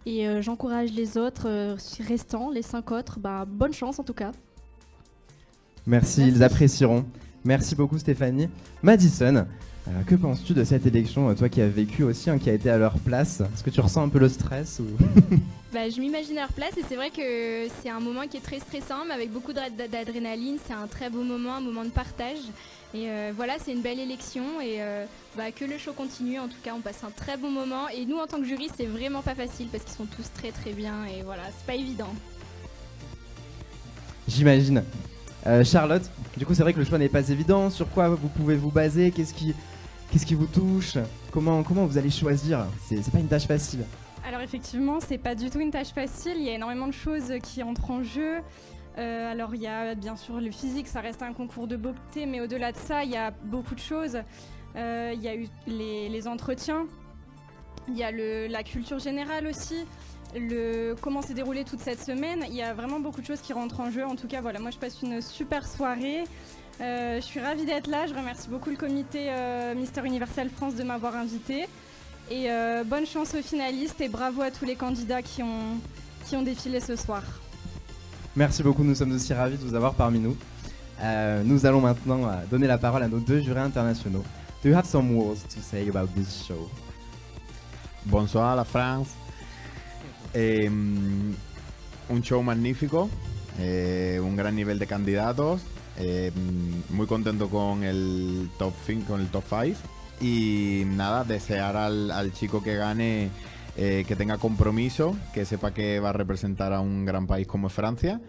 Et j'encourage les autres restants, les 5 autres. Bonne chance en tout cas. Merci, ils apprécieront. Merci beaucoup Stéphanie. Madison, que penses-tu de cette élection, toi qui as vécu aussi, qui a été à leur place ? Est-ce que tu ressens un peu le stress ou... Je m'imagine à leur place et c'est vrai que c'est un moment qui est très stressant mais avec beaucoup d'adrénaline. C'est un très beau moment, un moment de partage. Et voilà, c'est une belle élection et que le show continue. En tout cas, on passe un très bon moment. Et nous, en tant que jury, c'est vraiment pas facile parce qu'ils sont tous très très bien et voilà, c'est pas évident. J'imagine. Charlotte, du coup c'est vrai que le choix n'est pas évident. Sur quoi vous pouvez vous baser ? Qu'est-ce qui vous touche ? Comment vous allez choisir ? C'est pas une tâche facile. Alors effectivement, c'est pas du tout une tâche facile. Il y a énormément de choses qui entrent en jeu. Alors il y a bien sûr le physique, ça reste un concours de beauté, mais au-delà de ça, il y a beaucoup de choses. Il y a eu les entretiens, il y a la culture générale aussi. comment s'est déroulée toute cette semaine. Il y a vraiment beaucoup de choses qui rentrent en jeu. En tout cas, voilà, moi je passe une super soirée. Je suis ravie d'être là. Je remercie beaucoup le comité Mister Universel France de m'avoir invitée. Et bonne chance aux finalistes et bravo à tous les candidats qui ont défilé ce soir. Merci beaucoup, nous sommes aussi ravis de vous avoir parmi nous. Nous allons maintenant donner la parole à nos 2 jurés internationaux. Do you have some words to say about this show? Bonsoir a la France. Un show magnífico, un gran nivel de candidatos, muy contento con el top 5 y nada, desear al chico que gane que tenga compromiso, que sepa que va a representar a un gran país como es Francia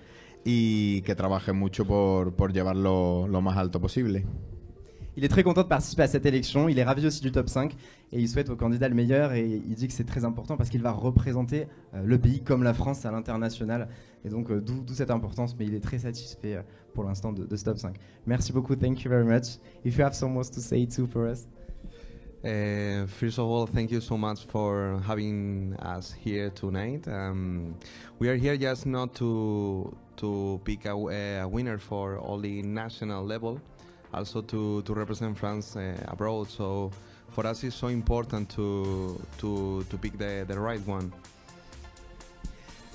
y que trabaje mucho por llevarlo lo más alto posible. Il est très content de participer à cette élection, il est ravi aussi du top 5 et il souhaite au candidat le meilleur et il dit que c'est très important parce qu'il va représenter le pays comme la France à l'international et donc d'où cette importance, mais il est très satisfait pour l'instant de ce top 5. Merci beaucoup, thank you very much. If you have some words to say too for us. First of all, thank you so much for having us here tonight. We are here just not to pick a winner for only national level, also to represent France abroad. So for us it's so important to pick the right one.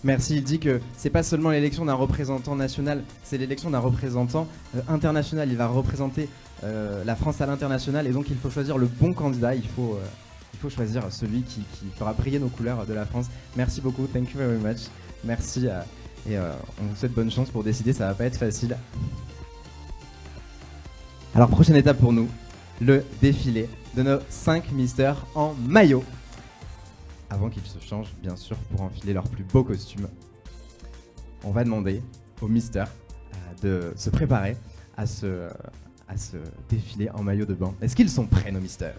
Merci, il dit que c'est pas seulement l'élection d'un représentant national, c'est l'élection d'un représentant international. Il va représenter la France à l'international et donc il faut choisir le bon candidat, il faut choisir celui qui fera briller nos couleurs de la France. Merci beaucoup, thank you very much. Merci et on vous souhaite bonne chance pour décider, ça va pas être facile. Alors prochaine étape pour nous, le défilé de nos 5 misters en maillot. Avant qu'ils se changent, bien sûr, pour enfiler leurs plus beaux costumes, on va demander aux misters de se préparer à ce défilé en maillot de bain. Est-ce qu'ils sont prêts, nos misters?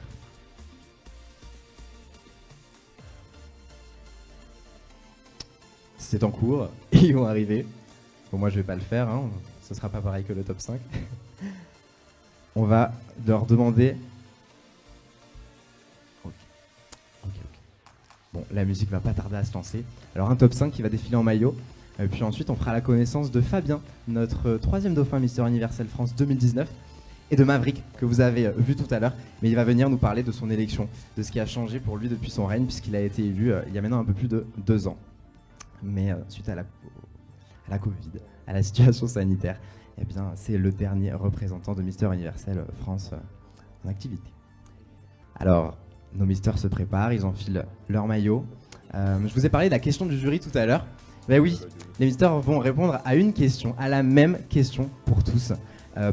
C'est en cours, ils vont arriver. Bon, moi je vais pas le faire, hein. Ce sera pas pareil que le top 5. On va leur demander... Bon, la musique va pas tarder à se lancer. Alors un top 5 qui va défiler en maillot. Puis ensuite on fera la connaissance de Fabien, notre 3e dauphin Mister Universel France 2019. Et de Maverick, que vous avez vu tout à l'heure. Mais il va venir nous parler de son élection, de ce qui a changé pour lui depuis son règne, puisqu'il a été élu il y a maintenant un peu plus de 2 ans. Mais suite à la Covid, à la situation sanitaire, eh bien c'est le dernier représentant de Mister Universel France en activité. Alors... nos misters se préparent, ils enfilent leur maillot. Je vous ai parlé de la question du jury tout à l'heure. Ben oui, les misters vont répondre à une question, à la même question pour tous.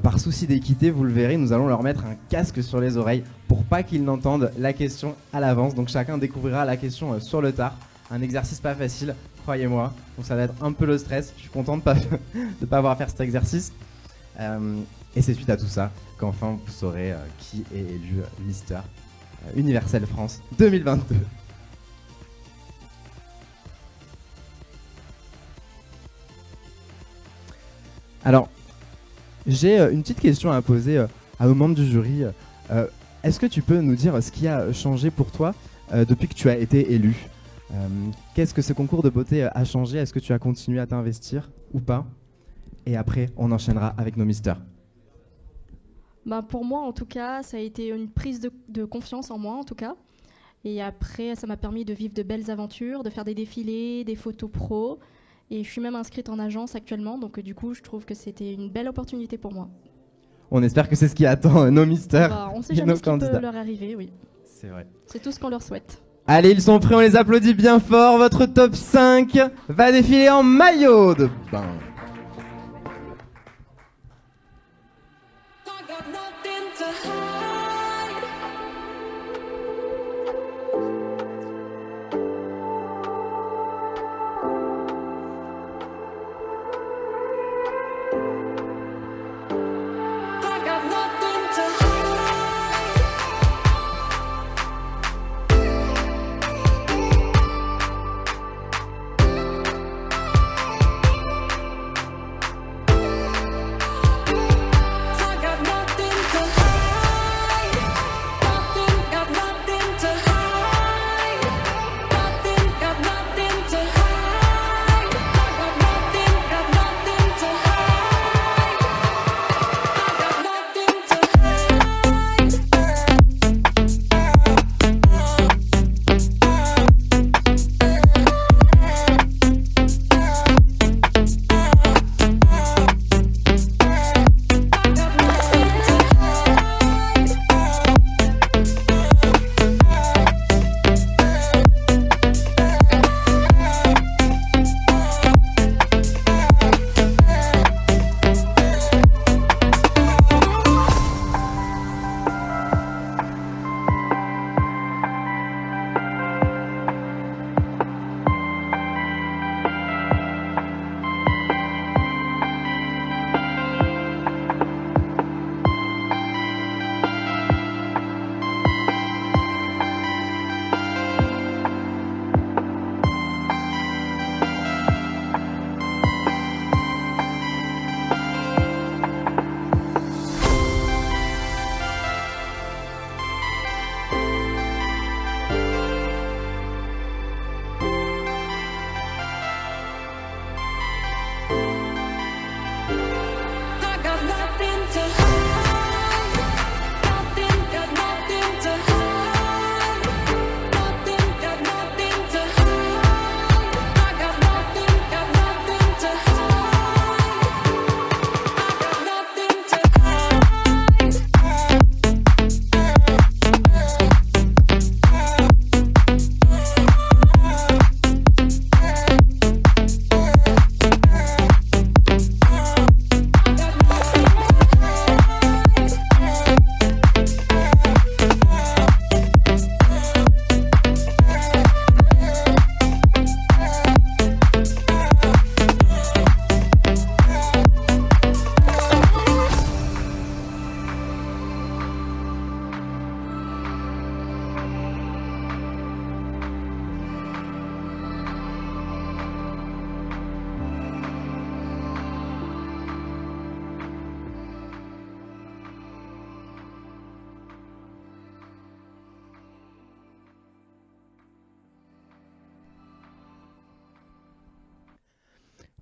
Par souci d'équité, vous le verrez, nous allons leur mettre un casque sur les oreilles pour pas qu'ils n'entendent la question à l'avance. Donc chacun découvrira la question sur le tard. Un exercice pas facile, croyez-moi. Donc ça va être un peu le stress. Je suis content de pas avoir à faire cet exercice. Et c'est suite à tout ça qu'enfin vous saurez qui est élu Mister Universel France 2022. Alors, j'ai une petite question à poser à nos membres du jury. Est-ce que tu peux nous dire ce qui a changé pour toi depuis que tu as été élu? Qu'est-ce que ce concours de beauté a changé? Est-ce que tu as continué à t'investir ou pas? Et après, on enchaînera avec nos misters. Bah pour moi, en tout cas, ça a été une prise de confiance en moi, en tout cas. Et après, ça m'a permis de vivre de belles aventures, de faire des défilés, des photos pro. Et je suis même inscrite en agence actuellement, donc du coup, je trouve que c'était une belle opportunité pour moi. On espère que c'est ce qui attend nos misters. Bah, on sait et jamais nos ce qui candidats. peut leur arriver, oui. C'est vrai. C'est tout ce qu'on leur souhaite. Allez, ils sont prêts, on les applaudit bien fort. Votre top 5 va défiler en maillot de bain.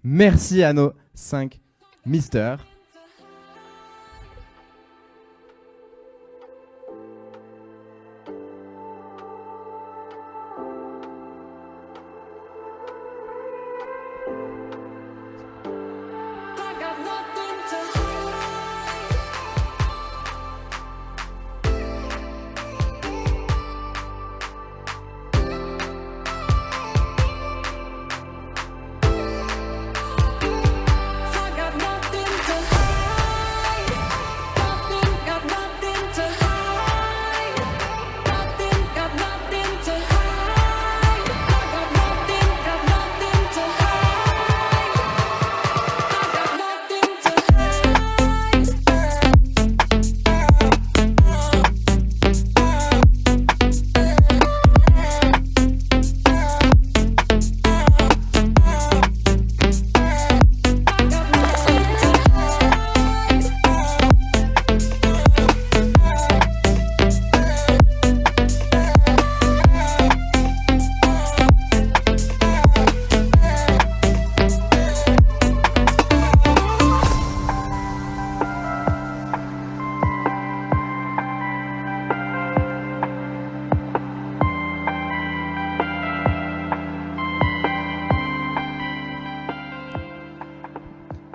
Merci à nos 5 misters.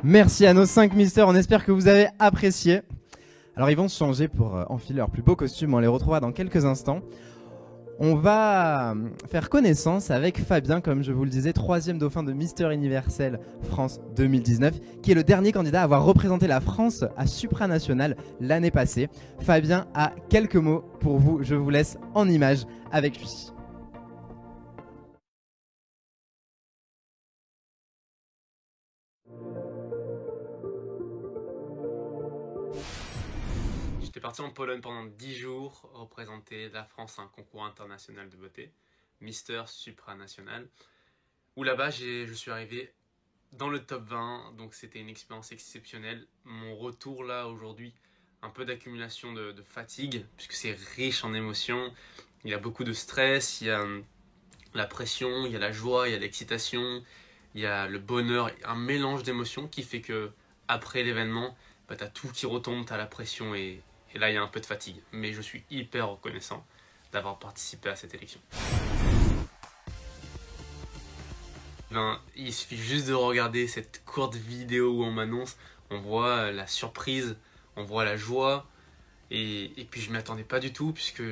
Merci à nos 5 misters, on espère que vous avez apprécié. Alors ils vont se changer pour enfiler leurs plus beaux costumes, on les retrouvera dans quelques instants. On va faire connaissance avec Fabien, comme je vous le disais, 3e dauphin de Mister Universel France 2019, qui est le dernier candidat à avoir représenté la France à supranational l'année passée. Fabien a quelques mots pour vous, je vous laisse en images avec lui. J'étais parti en Pologne pendant 10 jours, représenter la France à un concours international de beauté, Mister Supranational, où là-bas je suis arrivé dans le top 20, donc c'était une expérience exceptionnelle. Mon retour là aujourd'hui, un peu d'accumulation de fatigue, puisque c'est riche en émotions, il y a beaucoup de stress, il y a la pression, il y a la joie, il y a l'excitation, il y a le bonheur, un mélange d'émotions qui fait que après l'événement, bah, t'as tout qui retombe, t'as la pression et là il y a un peu de fatigue. Mais je suis hyper reconnaissant d'avoir participé à cette élection. Il suffit juste de regarder cette courte vidéo où on m'annonce, on voit la surprise, on voit la joie et puis je m'y attendais pas du tout puisque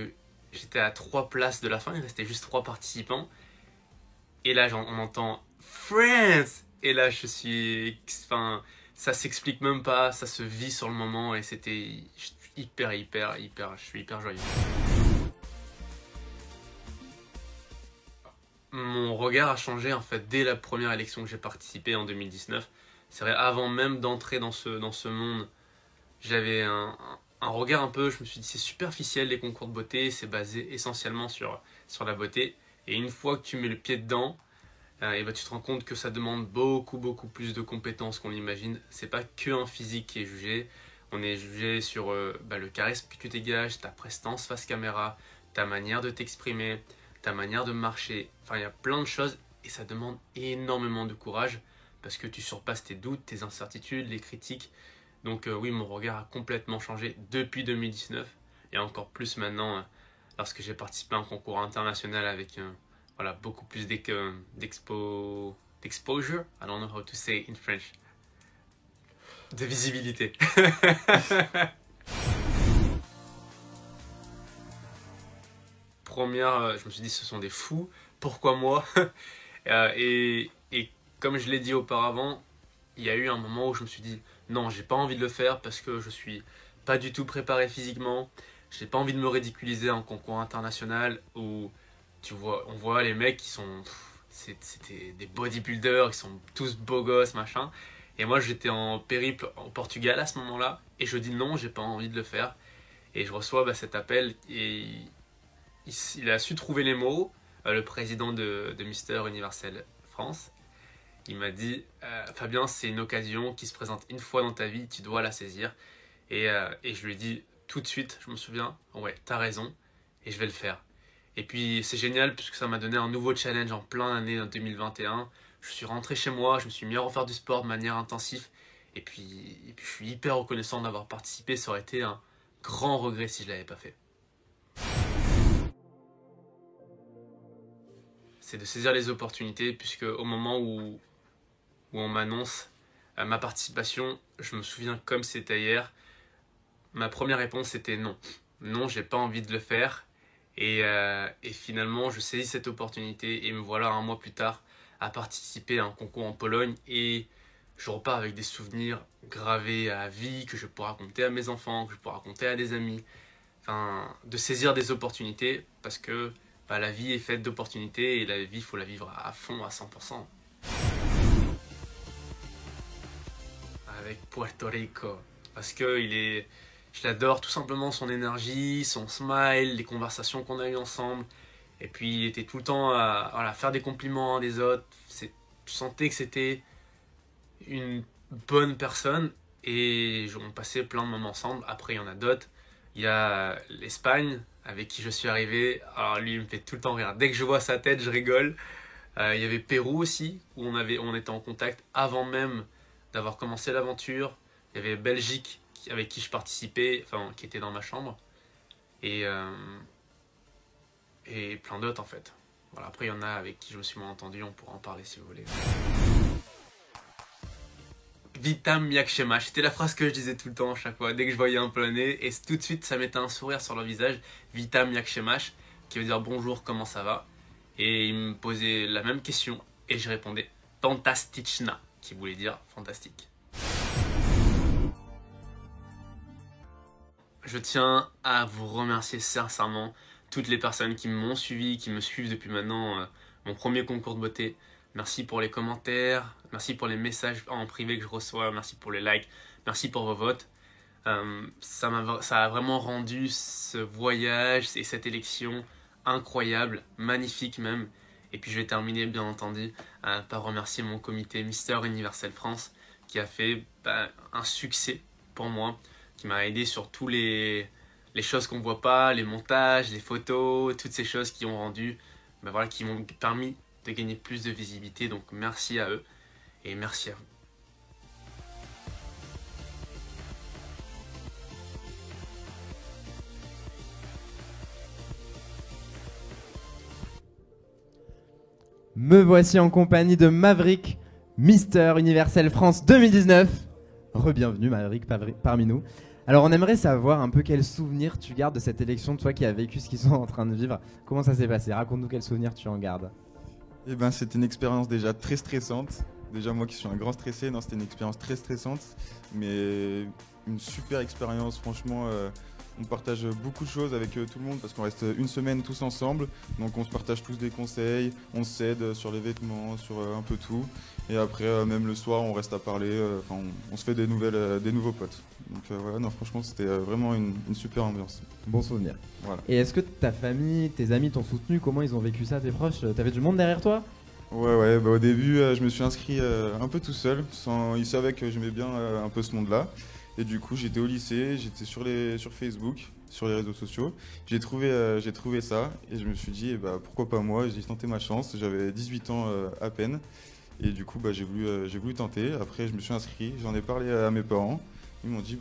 j'étais à 3 places de la fin, il restait juste 3 participants et là on entend France et là je suis... Enfin, ça s'explique même pas, ça se vit sur le moment et c'était je suis hyper joyeux. Mon regard a changé en fait dès la première élection que j'ai participé en 2019. C'est vrai, avant même d'entrer dans ce monde, j'avais un regard un peu, je me suis dit c'est superficiel les concours de beauté, c'est basé essentiellement sur la beauté. Et une fois que tu mets le pied dedans, et ben tu te rends compte que ça demande beaucoup plus de compétences qu'on l'imagine. C'est pas que un physique qui est jugé, on est jugé sur le charisme que tu dégages, ta prestance face caméra, ta manière de t'exprimer, ta manière de marcher. Enfin, il y a plein de choses et ça demande énormément de courage parce que tu surpasses tes doutes, tes incertitudes, les critiques. Donc oui, mon regard a complètement changé depuis 2019 et encore plus maintenant lorsque j'ai participé à un concours international avec voilà, beaucoup plus d'exposure. I don't know how to say in French. De visibilité. Première, je me suis dit ce sont des fous, pourquoi moi? Et comme je l'ai dit auparavant, il y a eu un moment où je me suis dit non, j'ai pas envie de le faire parce que je suis pas du tout préparé physiquement, j'ai pas envie de me ridiculiser en concours international où on voit les mecs qui sont c'était des bodybuilders, ils sont tous beaux gosses machin, et moi j'étais en périple au Portugal à ce moment-là et je dis non, j'ai pas envie de le faire et je reçois cet appel et il a su trouver les mots, le président de Mister Universel France. Il m'a dit Fabien, c'est une occasion qui se présente une fois dans ta vie, tu dois la saisir. Et je lui ai dit tout de suite, je me souviens, ouais, t'as raison, et je vais le faire. Et puis c'est génial puisque ça m'a donné un nouveau challenge en plein année en 2021 Je suis rentré chez moi, je me suis mis à refaire du sport de manière intensive. Et puis je suis hyper reconnaissant d'avoir participé. Ça aurait été un grand regret si je ne l'avais pas fait. C'est de saisir les opportunités, puisque au moment où on m'annonce ma participation, je me souviens comme c'était hier, ma première réponse était non. Non, j'ai pas envie de le faire. Et finalement, je saisis cette opportunité et me voilà un mois plus tard à participer à un concours en Pologne. Et je repars avec des souvenirs gravés à vie que je pourrais raconter à mes enfants, que je pourrais raconter à des amis. Enfin, de saisir des opportunités parce que la vie est faite d'opportunités et la vie, il faut la vivre à fond, à 100%. Avec Puerto Rico, parce que je l'adore tout simplement, son énergie, son smile, les conversations qu'on a eues ensemble. Et puis il était tout le temps à faire des compliments à des autres. Je sentais que c'était une bonne personne et on passait plein de moments ensemble. Après il y en a d'autres. Il y a l'Espagne avec qui je suis arrivé. Alors lui il me fait tout le temps rire. Dès que je vois sa tête je rigole. Il y avait Pérou aussi où on était en contact avant même d'avoir commencé l'aventure. Il y avait Belgique avec qui je participais, enfin qui était dans ma chambre. Et plein d'autres en fait. Voilà, après il y en a avec qui je me suis moins entendu, on pourra en parler si vous voulez. Witam jak się masz, c'était la phrase que je disais tout le temps à chaque fois, dès que je voyais un Polonais, et tout de suite ça mettait un sourire sur leur visage. Witam jak się masz, qui veut dire bonjour, comment ça va. Et ils me posaient la même question, et je répondais fantasticzna, qui voulait dire fantastique. Je tiens à vous remercier sincèrement toutes les personnes qui m'ont suivi, qui me suivent depuis maintenant mon premier concours de beauté. Merci pour les commentaires, merci pour les messages en privé que je reçois, merci pour les likes, merci pour vos votes. Ça a vraiment rendu ce voyage et cette élection incroyable, magnifique même. Et puis je vais terminer bien entendu par remercier mon comité Mister Universel France qui a fait un succès pour moi, qui m'a aidé sur tous les choses qu'on ne voit pas, les montages, les photos, toutes ces choses qui ont rendu, qui m'ont permis de gagner plus de visibilité. Donc merci à eux et merci à vous. Me voici en compagnie de Maverick, Mister Universel France 2019. Re-bienvenue Maverick parmi nous. Alors on aimerait savoir un peu quels souvenirs tu gardes de cette élection, toi qui as vécu ce qu'ils sont en train de vivre. Comment ça s'est passé? Raconte-nous quels souvenirs tu en gardes. Eh ben, c'était une expérience déjà très stressante. Déjà moi qui suis un grand stressé, non, c'était une expérience très stressante, mais une super expérience. Franchement, on partage beaucoup de choses avec tout le monde parce qu'on reste une semaine tous ensemble. Donc on se partage tous des conseils, on s'aide sur les vêtements, sur un peu tout. Et après, même le soir, on reste à parler. On se fait des nouveaux potes. Donc voilà, non, franchement, c'était vraiment une super ambiance. Bon souvenir. Voilà. Et est-ce que ta famille, tes amis t'ont soutenu? Comment ils ont vécu ça, tes proches? T'avais du monde derrière toi? Ouais, au début, je me suis inscrit un peu tout seul. Ils savaient que j'aimais bien un peu ce monde-là. Et du coup, j'étais au lycée, j'étais sur Facebook, sur les réseaux sociaux. J'ai trouvé ça et je me suis dit, pourquoi pas moi? J'ai tenté ma chance. J'avais 18 ans à peine. Et du coup, j'ai voulu tenter. Après, je me suis inscrit, j'en ai parlé à mes parents. Ils m'ont dit,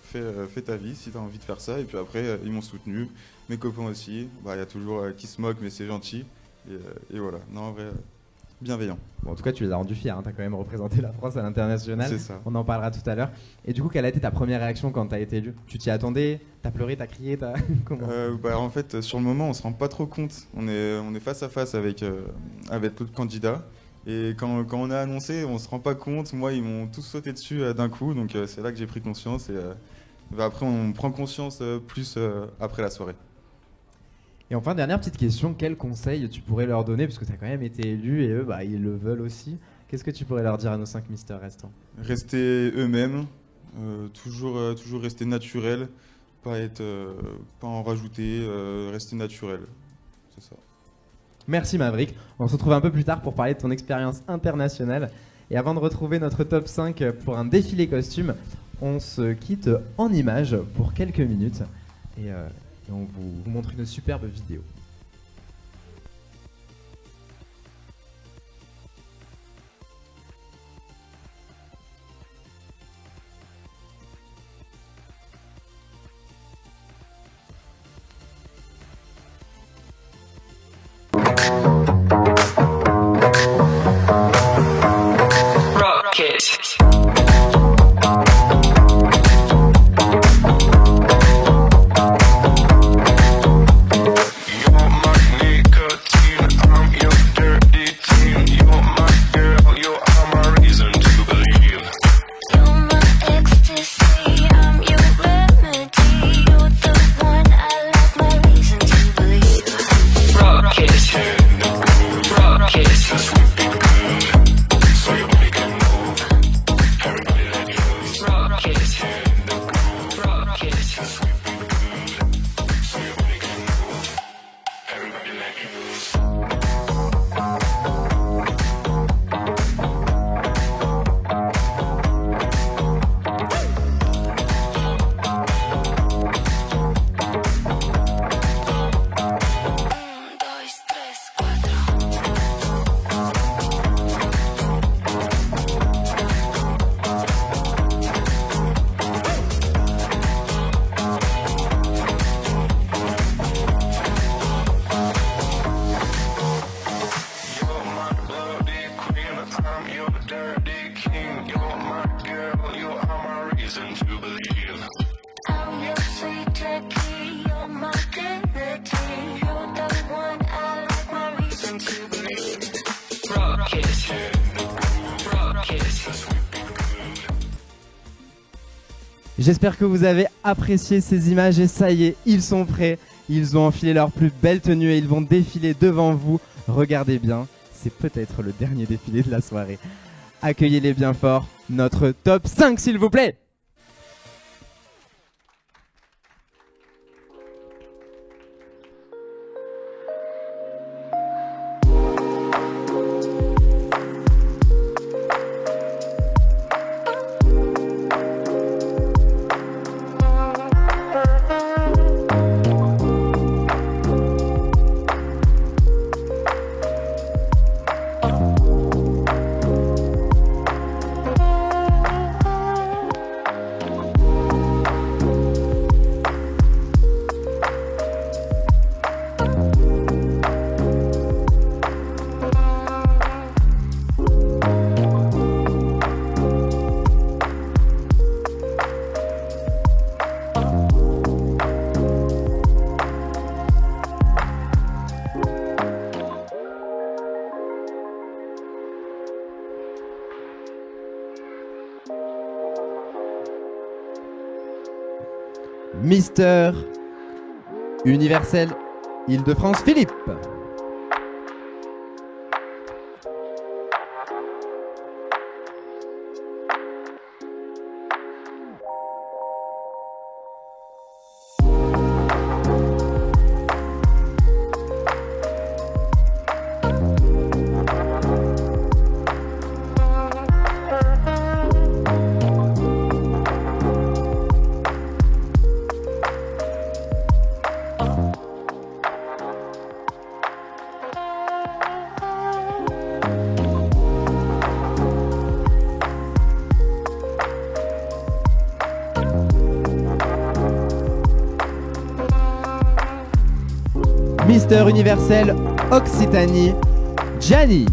fais ta vie si tu as envie de faire ça. Et puis après, ils m'ont soutenu. Mes copains aussi. Il y a toujours qui se moquent, mais c'est gentil. Et voilà. Non, en vrai, bienveillant. Bon, en tout cas, tu les as rendus fiers. Tu as quand même représenté la France à l'international. C'est ça. On en parlera tout à l'heure. Et du coup, quelle a été ta première réaction quand tu as été élu? Tu t'y attendais? Tu as pleuré? Tu as crié? Comment? En fait, sur le moment, on se rend pas trop compte. On est face à face avec d'autres candidats. Et quand on a annoncé, on se rend pas compte. Moi, ils m'ont tous sauté dessus d'un coup. Donc c'est là que j'ai pris conscience. Et après, on prend conscience plus après la soirée. Et enfin, dernière petite question, quel conseil tu pourrais leur donner, puisque tu as quand même été élu et eux, ils le veulent aussi. Qu'est-ce que tu pourrais leur dire à nos 5 misters restants? Rester eux-mêmes, toujours rester naturel, pas en rajouter, rester naturel, c'est ça. Merci Maverick, on se retrouve un peu plus tard pour parler de ton expérience internationale. Et avant de retrouver notre top 5 pour un défilé costume, on se quitte en images pour quelques minutes. Et on vous montre une superbe vidéo. J'espère que vous avez apprécié ces images et ça y est, ils sont prêts. Ils ont enfilé leur plus belle tenue et ils vont défiler devant vous. Regardez bien, c'est peut-être le dernier défilé de la soirée. Accueillez-les bien fort. Notre top 5 s'il vous plaît. Mister Universel Île-de-France, Philippe. Mister Universel Occitanie, Gianni.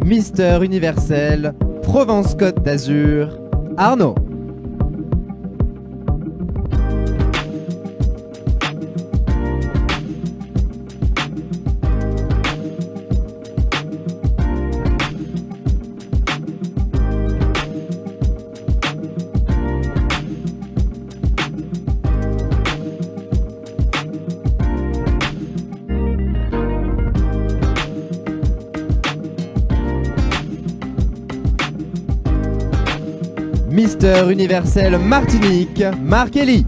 Mister Universel Provence-Côte d'Azur, Arnaud. Mister Universel Martinique, Marc-Élie.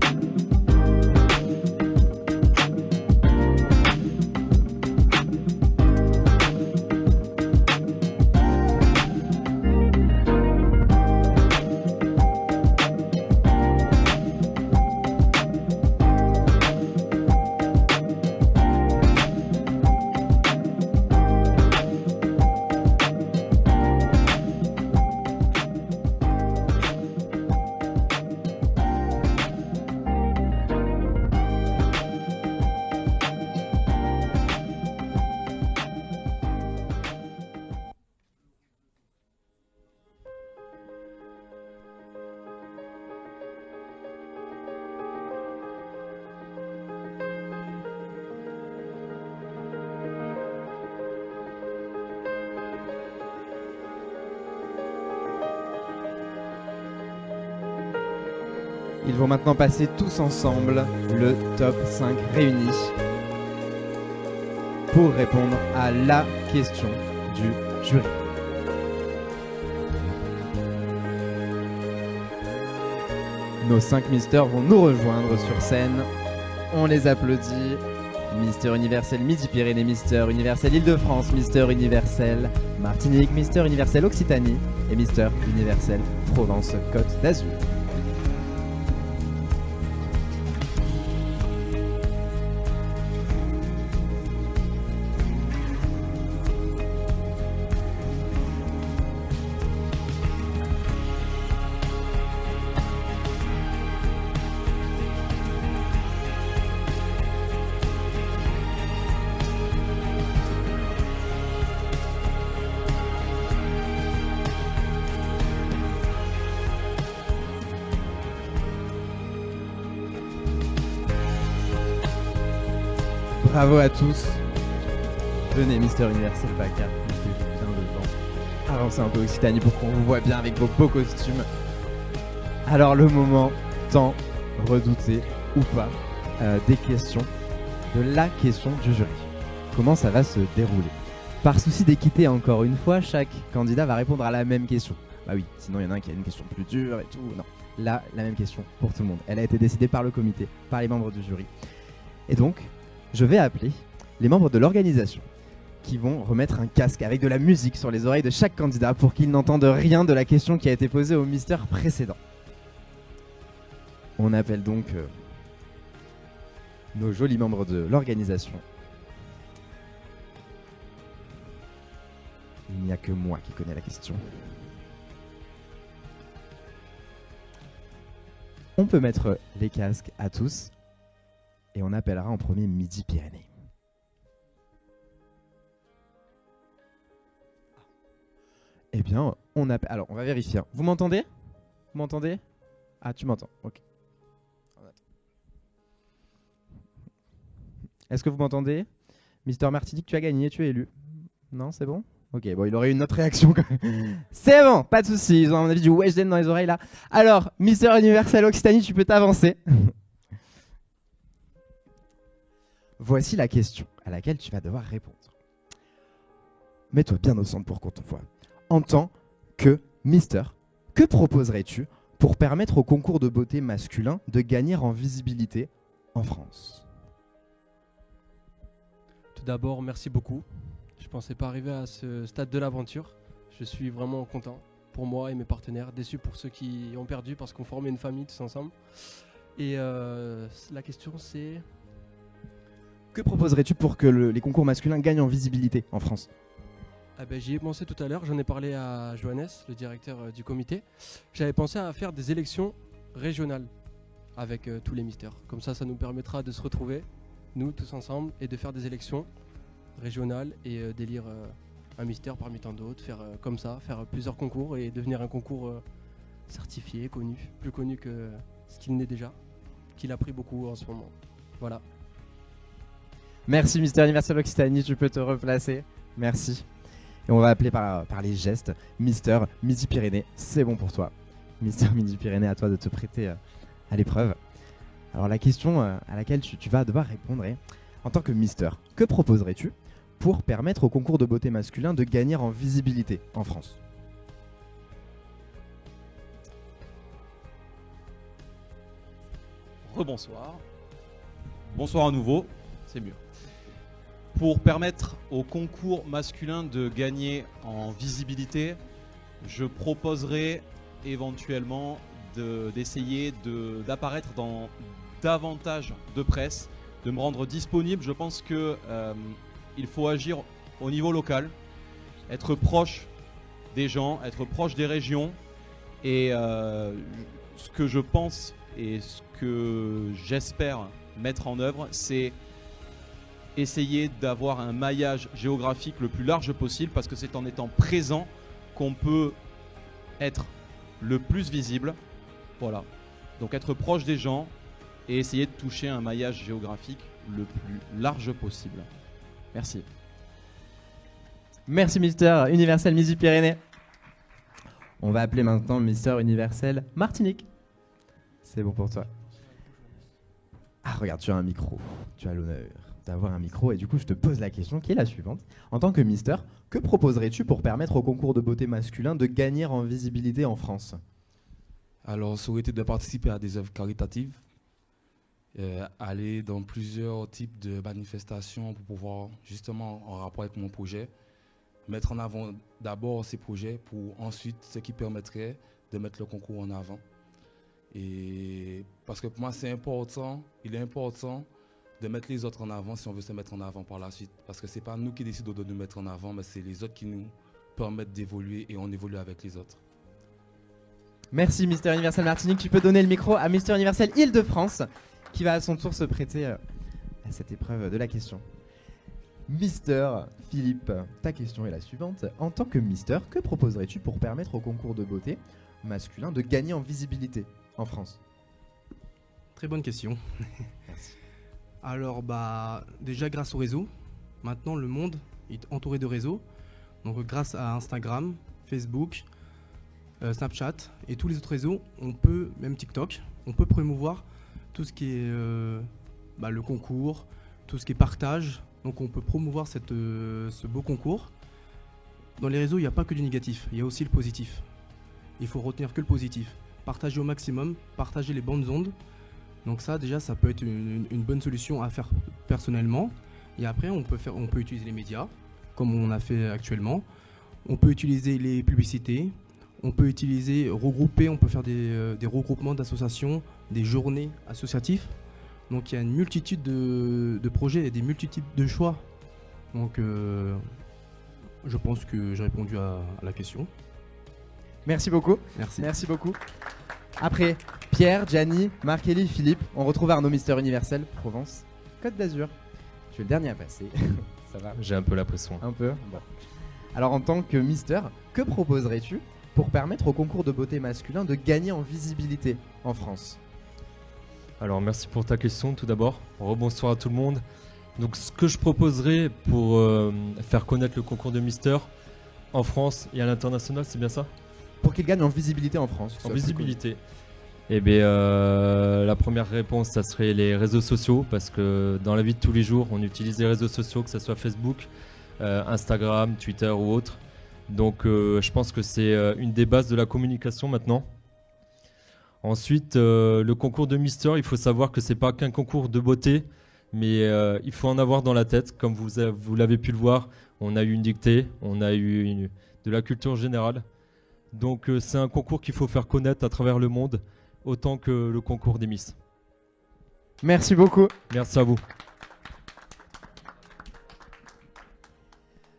Ils vont maintenant passer tous ensemble le top 5 réuni pour répondre à la question du jury. Nos 5 misters vont nous rejoindre sur scène. On les applaudit. Mister Universel Midi-Pyrénées, Mister Universel Île-de-France, Mister Universel Martinique, Mister Universel Occitanie et Mister Universel Provence-Côte d'Azur. Bravo à tous. Venez, Mister Universel PACA. Mettez-vous bien devant. Avancez un peu Occitanie pour qu'on vous voit bien avec vos beaux costumes. Alors le moment tant redouté ou pas des questions, de la question du jury. Comment ça va se dérouler? Par souci d'équité, encore une fois, chaque candidat va répondre à la même question. Bah oui, sinon il y en a un qui a une question plus dure et tout. Non, là, la même question pour tout le monde. Elle a été décidée par le comité, par les membres du jury. Et donc, je vais appeler les membres de l'organisation qui vont remettre un casque avec de la musique sur les oreilles de chaque candidat pour qu'ils n'entendent rien de la question qui a été posée au mister précédent. On appelle donc nos jolis membres de l'organisation. Il n'y a que moi qui connais la question. On peut mettre les casques à tous. Et on appellera en premier Midi-Pyrénées. Eh bien, on appelle... Alors, on va vérifier. Vous m'entendez? Vous m'entendez? Ah, tu m'entends. Ok. Est-ce que vous m'entendez? Mister Martinique, tu as gagné, tu es élu. Non, c'est bon? Ok, bon, il aurait eu une autre réaction quand même. C'est bon, pas de soucis. Ils ont à mon avis du Weshden dans les oreilles là. Alors, Mister Universel Occitanie, tu peux t'avancer. Voici la question à laquelle tu vas devoir répondre. Mets-toi bien au centre pour qu'on te voie. En tant que Mister, que proposerais-tu pour permettre au concours de beauté masculin de gagner en visibilité en France? Tout d'abord, merci beaucoup. Je ne pensais pas arriver à ce stade de l'aventure. Je suis vraiment content pour moi et mes partenaires, déçu pour ceux qui ont perdu parce qu'on formait une famille tous ensemble. Et la question c'est... Que proposerais-tu pour que les concours masculins gagnent en visibilité en France? J'y ai pensé tout à l'heure, j'en ai parlé à Johannes, le directeur du comité. J'avais pensé à faire des élections régionales avec tous les misters. Comme ça, ça nous permettra de se retrouver, nous tous ensemble, et de faire des élections régionales et d'élire un mister parmi tant d'autres, faire comme ça, faire plusieurs concours et devenir un concours certifié, connu, plus connu que ce qu'il n'est déjà, qu'il a pris beaucoup en ce moment. Voilà. Merci Mister Universel Occitanie, tu peux te replacer. Merci. Et on va appeler par les gestes Mister Midi-Pyrénées. C'est bon pour toi. Mister Midi-Pyrénées, à toi de te prêter à l'épreuve. Alors la question à laquelle tu vas devoir répondre est, en tant que Mister, que proposerais-tu pour permettre au concours de beauté masculin de gagner en visibilité en France? Rebonsoir. Bonsoir à nouveau, c'est mieux. Pour permettre au concours masculin de gagner en visibilité, je proposerais éventuellement d'essayer d'apparaître dans davantage de presse, de me rendre disponible. Je pense que il faut agir au niveau local, être proche des gens, être proche des régions. Et ce que je pense et ce que j'espère mettre en œuvre, c'est essayer d'avoir un maillage géographique le plus large possible, parce que c'est en étant présent qu'on peut être le plus visible. Voilà. Donc être proche des gens et essayer de toucher un maillage géographique le plus large possible. Merci. Merci Mister Universel Midi-Pyrénées. On va appeler maintenant Mister Universel Martinique. C'est bon pour toi. Ah, regarde, tu as un micro. Tu as l'honneur d'avoir un micro. Et du coup, je te pose la question qui est la suivante. En tant que Mister, que proposerais-tu pour permettre au concours de beauté masculin de gagner en visibilité en France? Alors, ça aurait été de participer à des œuvres caritatives, aller dans plusieurs types de manifestations pour pouvoir, justement, en rapport avec mon projet, mettre en avant d'abord ces projets pour ensuite ce qui permettrait de mettre le concours en avant. Et parce que pour moi, c'est important, il est important de mettre les autres en avant si on veut se mettre en avant par la suite. Parce que ce n'est pas nous qui décidons de nous mettre en avant, mais c'est les autres qui nous permettent d'évoluer et on évolue avec les autres. Merci Mister Universel Martinique. Tu peux donner le micro à Mister Universel Île-de-France qui va à son tour se prêter à cette épreuve de la question. Mister Philippe, ta question est la suivante. En tant que Mister, que proposerais-tu pour permettre au concours de beauté masculin de gagner en visibilité en France? Très bonne question. Merci. Alors, déjà grâce au réseau, maintenant le monde est entouré de réseaux. Donc grâce à Instagram, Facebook, Snapchat et tous les autres réseaux, on peut, même TikTok, on peut promouvoir tout ce qui est le concours, tout ce qui est partage. Donc on peut promouvoir ce beau concours. Dans les réseaux, il n'y a pas que du négatif, il y a aussi le positif. Il faut retenir que le positif. Partager au maximum, partager les bonnes ondes. Donc ça, déjà, ça peut être une bonne solution à faire personnellement. Et après, on peut utiliser les médias, comme on a fait actuellement. On peut utiliser les publicités. On peut regrouper, on peut faire des regroupements d'associations, des journées associatives. Donc il y a une multitude de projets et des multitudes de choix. Donc je pense que j'ai répondu à la question. Merci beaucoup. Merci beaucoup. Après Pierre, Gianni, Marc-Élie, Philippe, on retrouve Arnaud, Mister Universel, Provence, Côte d'Azur. Tu es le dernier à passer. Ça va? J'ai un peu la pression. Un peu? Bon. Alors en tant que Mister, que proposerais-tu pour permettre au concours de beauté masculin de gagner en visibilité en France? Alors merci pour ta question tout d'abord. Rebonsoir à tout le monde. Donc ce que je proposerais pour faire connaître le concours de Mister en France et à l'international, c'est bien ça? Pour qu'il gagne en visibilité en France. En visibilité. Eh bien la première réponse, ça serait les réseaux sociaux, parce que dans la vie de tous les jours, on utilise les réseaux sociaux, que ce soit Facebook, Instagram, Twitter ou autre. Donc je pense que c'est une des bases de la communication maintenant. Ensuite, le concours de Mister, il faut savoir que c'est pas qu'un concours de beauté, mais il faut en avoir dans la tête. Comme vous l'avez pu le voir, on a eu une dictée, on a eu de la culture générale. Donc c'est un concours qu'il faut faire connaître à travers le monde, autant que le concours des Miss. Merci beaucoup. Merci à vous.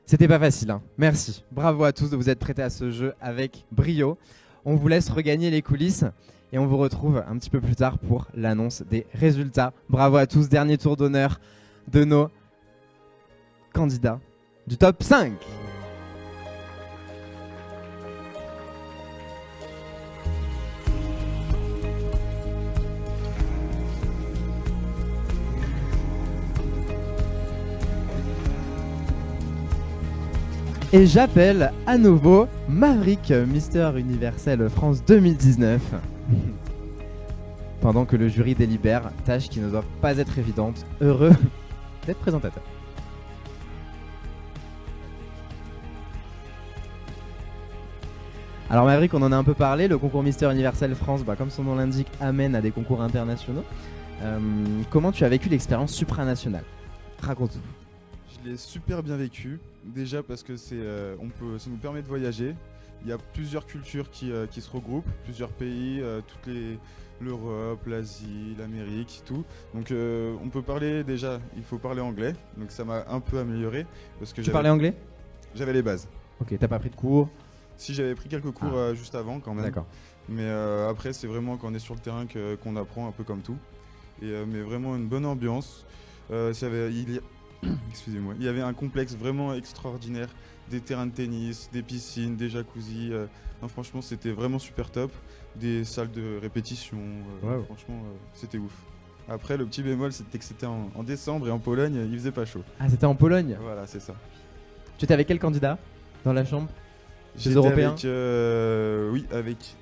C'était pas facile, hein. Merci. Bravo à tous de vous être prêtés à ce jeu avec brio. On vous laisse regagner les coulisses et on vous retrouve un petit peu plus tard pour l'annonce des résultats. Bravo à tous. Dernier tour d'honneur de nos candidats du top 5. Et j'appelle à nouveau Maverick, Mister Universel France 2019. Pendant que le jury délibère, tâche qui ne doit pas être évidente, heureux d'être présentateur. Alors Maverick, on en a un peu parlé, le concours Mister Universel France, comme son nom l'indique, amène à des concours internationaux. Comment tu as vécu l'expérience supranationale? Raconte-nous. Je l'ai super bien vécu, déjà parce que ça nous permet de voyager. Il y a plusieurs cultures qui se regroupent, plusieurs pays, l'Europe, l'Asie, l'Amérique, tout. Donc on peut parler déjà, il faut parler anglais, donc ça m'a un peu amélioré. Parce que tu parlais anglais? J'avais les bases. Ok, t'as pas pris de cours? Si, j'avais pris quelques cours juste avant quand même. D'accord. Mais après c'est vraiment quand on est sur le terrain qu'on apprend un peu comme tout. Mais vraiment une bonne ambiance. Excusez-moi. Il y avait un complexe vraiment extraordinaire, des terrains de tennis, des piscines, des jacuzzis. Franchement, c'était vraiment super top. Des salles de répétition. Franchement, c'était ouf. Après, le petit bémol, c'était que c'était en décembre et en Pologne, il faisait pas chaud. Ah, c'était en Pologne? Voilà, c'est ça. Tu étais avec quel candidat dans la chambre? J'étais Européens? avec... oui, avec...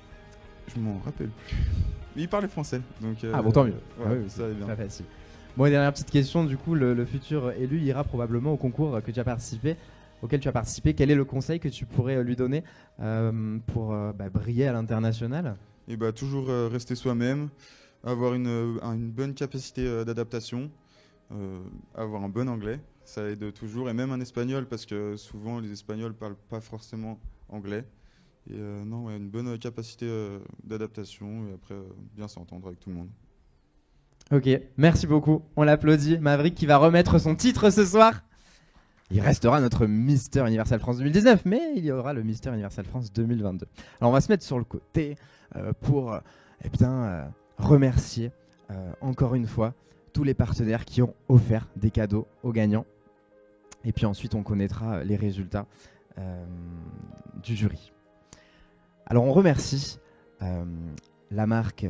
Je m'en rappelle plus. Il parlait français. Donc, ah bon, tant mieux. Ouais, Ah oui, ça allait bien. Pas facile. Bon, et dernière petite question, du coup, le futur élu ira probablement au concours auquel tu as participé. Quel est le conseil que tu pourrais lui donner pour briller à l'international? Et bah toujours rester soi-même, avoir une bonne capacité d'adaptation, avoir un bon anglais, ça aide toujours, et même un espagnol, parce que souvent les Espagnols parlent pas forcément anglais. Et non, ouais, une bonne capacité d'adaptation, et après bien s'entendre avec tout le monde. Ok, merci beaucoup. On l'applaudit. Maverick qui va remettre son titre ce soir. Il restera notre Mister Universal France 2019, mais il y aura le Mister Universal France 2022. Alors on va se mettre sur le côté pour remercier encore une fois tous les partenaires qui ont offert des cadeaux aux gagnants. Et puis ensuite on connaîtra les résultats du jury. Alors on remercie la marque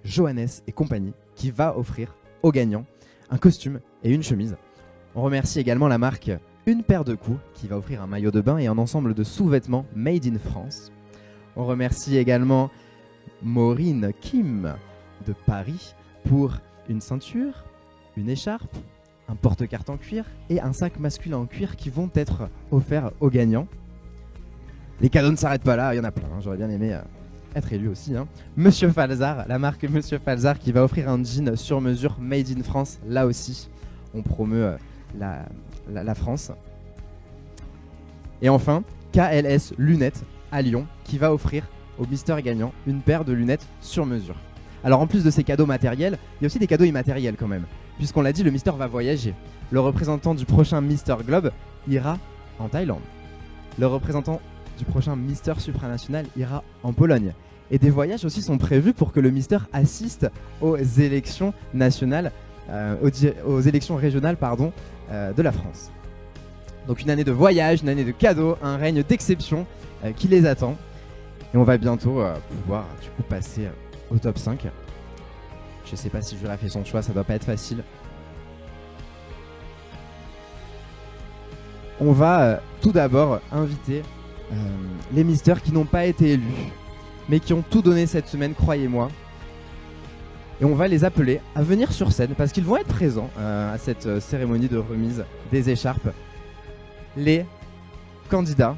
Johannes et compagnie qui va offrir aux gagnants un costume et une chemise. On remercie également la marque Une Paire de Coups qui va offrir un maillot de bain et un ensemble de sous-vêtements made in France. On remercie également Maureen Kim de Paris pour une ceinture, une écharpe, un porte-carte en cuir et un sac masculin en cuir qui vont être offerts aux gagnants. Les cadeaux ne s'arrêtent pas là, il y en a plein, hein. J'aurais bien aimé être élu aussi. Hein. Monsieur Falzar, la marque Monsieur Falzar qui va offrir un jean sur mesure made in France. Là aussi, on promeut la France. Et enfin, KLS Lunettes à Lyon qui va offrir au Mister gagnant une paire de lunettes sur mesure. Alors en plus de ces cadeaux matériels, il y a aussi des cadeaux immatériels quand même. Puisqu'on l'a dit, le Mister va voyager. Le représentant du prochain Mister Globe ira en Thaïlande. Le représentant du prochain Mister Supranational ira en Pologne. Et des voyages aussi sont prévus pour que le Mister assiste aux élections nationales, aux élections régionales de la France. Donc une année de voyage, une année de cadeaux, un règne d'exception qui les attend. Et on va bientôt pouvoir du coup passer au top 5. Je sais pas si Jules a fait son choix, ça doit pas être facile. On va tout d'abord inviter les misters qui n'ont pas été élus, mais qui ont tout donné cette semaine, croyez-moi. Et on va les appeler à venir sur scène parce qu'ils vont être présents à cette cérémonie de remise des écharpes. Les candidats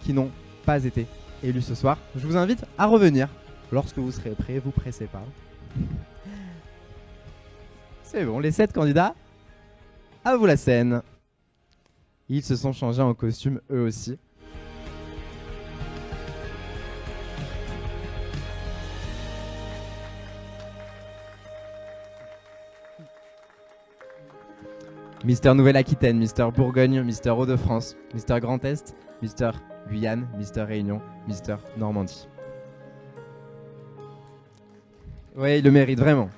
qui n'ont pas été élus ce soir, je vous invite à revenir lorsque vous serez prêts, vous pressez pas. C'est bon, les 7 candidats, à vous la scène. Ils se sont changés en costume eux aussi. Mister Nouvelle-Aquitaine, Mister Bourgogne, Mister Hauts-de-France, Mister Grand Est, Mister Guyane, Mister Réunion, Mister Normandie. Ouais, il le mérite vraiment.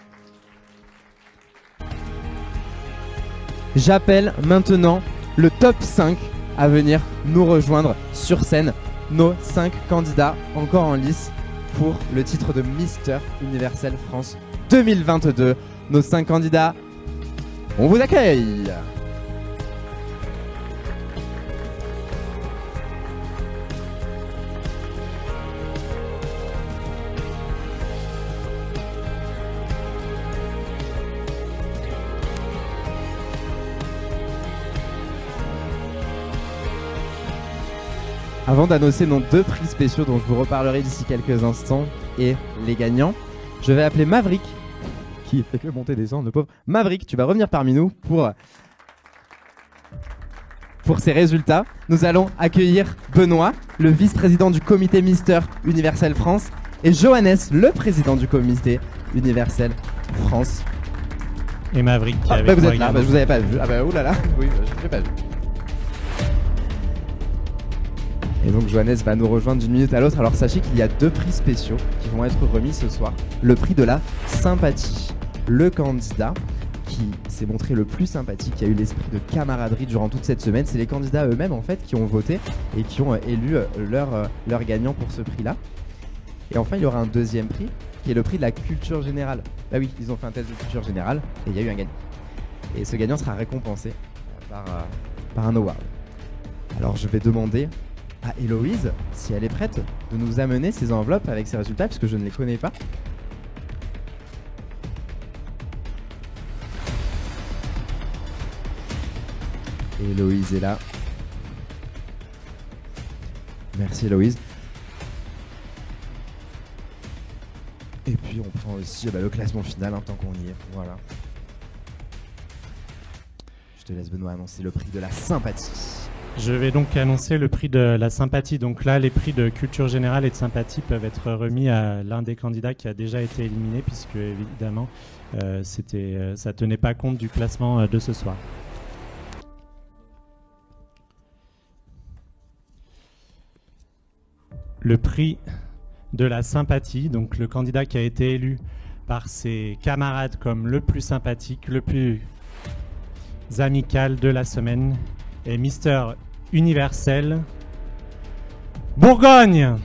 J'appelle maintenant le top 5 à venir nous rejoindre sur scène. Nos 5 candidats encore en lice pour le titre de Mister Universel France 2022. Nos 5 candidats, on vous accueille. Avant d'annoncer nos 2 prix spéciaux dont je vous reparlerai d'ici quelques instants et les gagnants, je vais appeler Maverick, qui fait que monter des descendre, le pauvre. Maverick, tu vas revenir parmi nous pour ces résultats. Nous allons accueillir Benoît, le vice-président du comité Mister Universel France, et Johannes, le président du comité Universel France. Et Maverick qui est avec vous moi êtes là, également. je vous avais pas vu. Ah bah oulala, oui, je l'ai pas vu. Et donc Johannes va nous rejoindre d'une minute à l'autre. Alors sachez qu'il y a 2 prix spéciaux qui vont être remis ce soir. Le prix de la sympathie. Le candidat qui s'est montré le plus sympathique, qui a eu l'esprit de camaraderie durant toute cette semaine, c'est les candidats eux-mêmes en fait qui ont voté et qui ont élu leur gagnant pour ce prix-là. Et enfin il y aura un 2e prix qui est le prix de la culture générale. Bah oui, ils ont fait un test de culture générale et il y a eu un gagnant. Et ce gagnant sera récompensé par un award. Alors je vais demander à Héloïse si elle est prête de nous amener ces enveloppes avec ces résultats puisque je ne les connais pas. Héloïse est là. Merci Héloïse. Et puis on prend aussi le classement final tant qu'on y est. Voilà. Je te laisse Benoît annoncer le prix de la sympathie. Je vais donc annoncer le prix de la sympathie. Donc là, les prix de culture générale et de sympathie peuvent être remis à l'un des candidats qui a déjà été éliminé, puisque évidemment, ça tenait pas compte du classement de ce soir. Le prix de la sympathie, donc le candidat qui a été élu par ses camarades comme le plus sympathique, le plus amical de la semaine, est Mister Universel Bourgogne.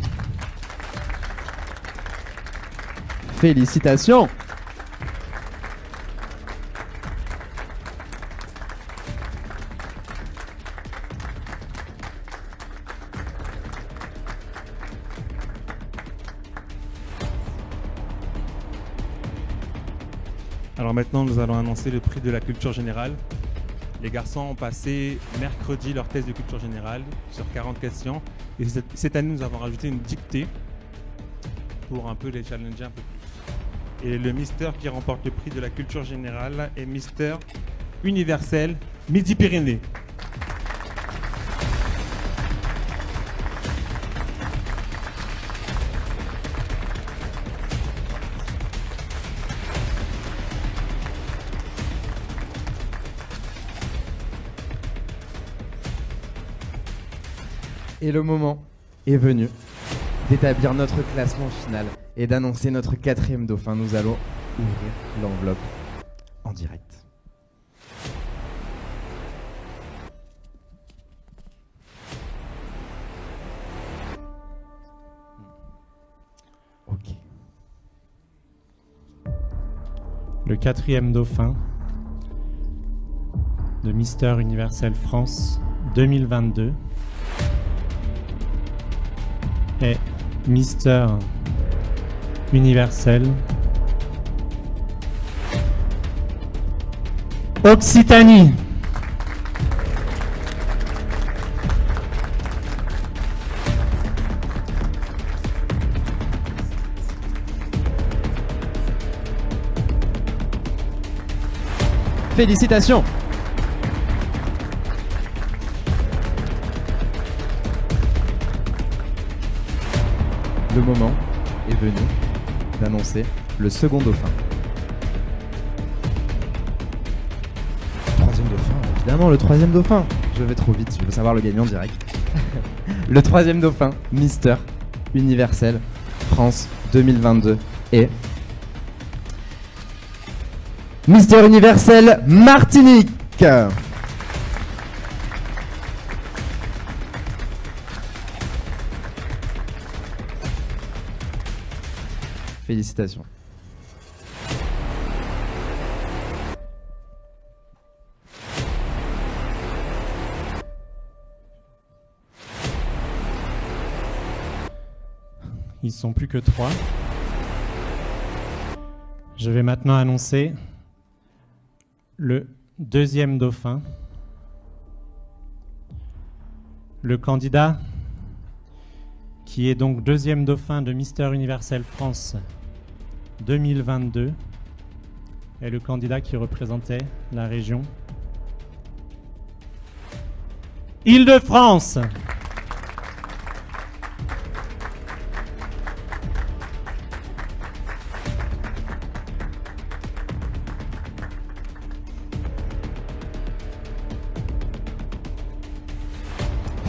Félicitations. Alors maintenant, nous allons annoncer le prix de la culture générale. Les garçons ont passé mercredi leur test de culture générale sur 40 questions. Et cette année, nous avons rajouté une dictée pour un peu les challenger un peu plus. Et le Mister qui remporte le prix de la culture générale est Mister Universel Midi-Pyrénées. Et le moment est venu d'établir notre classement final et d'annoncer notre 4e dauphin. Nous allons ouvrir l'enveloppe en direct. Ok. Le 4e dauphin de Mister Universel France 2022 est Mister Universel Occitanie. Félicitations. Le moment est venu d'annoncer le second dauphin. Troisième dauphin, évidemment, le 3e dauphin. Je vais trop vite, je veux savoir le gagnant direct. Le 3e dauphin, Mister Universel France 2022 est Mister Universel Martinique. Félicitations. Ils sont plus que 3. Je vais maintenant annoncer le 2e dauphin. Le candidat qui est donc 2e dauphin de Mister Universel France 2022 est le candidat qui représentait la région Île-de-France.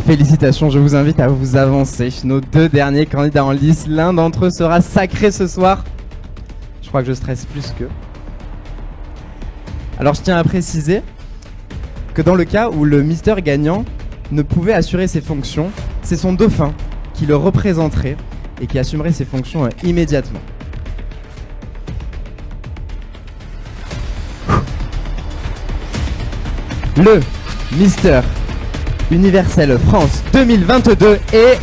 Félicitations, je vous invite à vous avancer. Nos 2 derniers candidats en lice, l'un d'entre eux sera sacré ce soir. Je crois que je stresse plus qu'eux. Alors je tiens à préciser que dans le cas où le Mister gagnant ne pouvait assurer ses fonctions, c'est son dauphin qui le représenterait et qui assumerait ses fonctions immédiatement. Le Mister Universel France 2022 et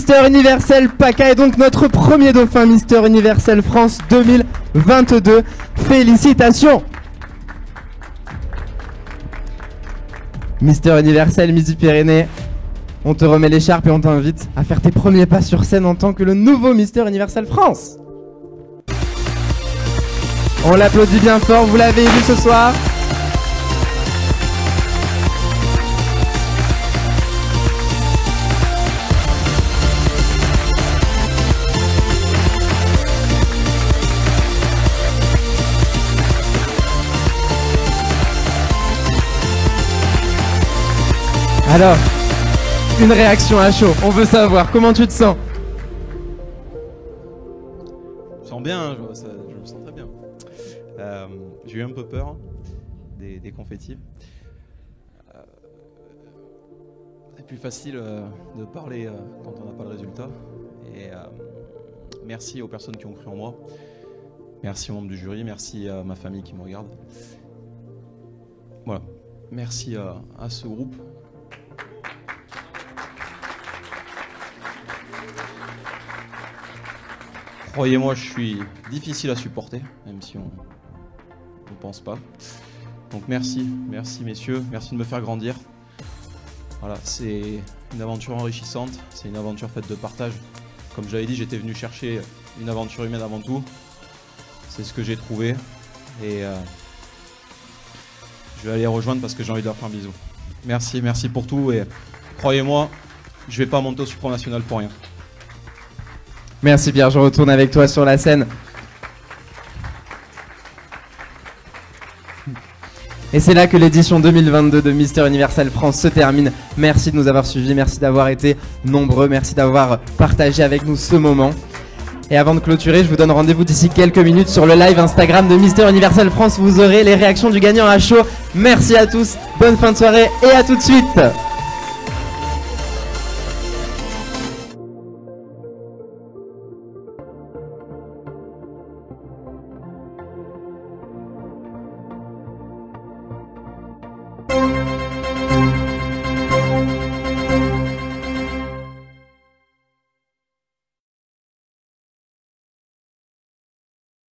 Mister Universel PACA est donc notre premier dauphin Mister Universel France 2022. Félicitations. Mister Universel Midi-Pyrénées, on te remet l'écharpe et on t'invite à faire tes premiers pas sur scène en tant que le nouveau Mister Universel France. On l'applaudit bien fort, vous l'avez vu ce soir. Alors, une réaction à chaud, on veut savoir, comment tu te sens? Je me sens bien, je me sens très bien. J'ai eu un peu peur des confettis. C'est plus facile de parler quand on n'a pas le résultat. Et merci aux personnes qui ont cru en moi. Merci aux membres du jury, merci à ma famille qui me regarde. Voilà, merci à ce groupe. Croyez-moi, je suis difficile à supporter, même si on ne pense pas. Donc merci messieurs, merci de me faire grandir. Voilà, c'est une aventure enrichissante, c'est une aventure faite de partage. Comme j'avais dit, j'étais venu chercher une aventure humaine avant tout. C'est ce que j'ai trouvé et je vais aller les rejoindre parce que j'ai envie de leur faire un bisou. Merci pour tout et croyez-moi, je vais pas monter au supranational pour rien. Merci Pierre, je retourne avec toi sur la scène. Et c'est là que l'édition 2022 de Mister Universel France se termine. Merci de nous avoir suivis, merci d'avoir été nombreux, merci d'avoir partagé avec nous ce moment. Et avant de clôturer, je vous donne rendez-vous d'ici quelques minutes sur le live Instagram de Mister Universel France. Vous aurez les réactions du gagnant à chaud. Merci à tous, bonne fin de soirée et à tout de suite.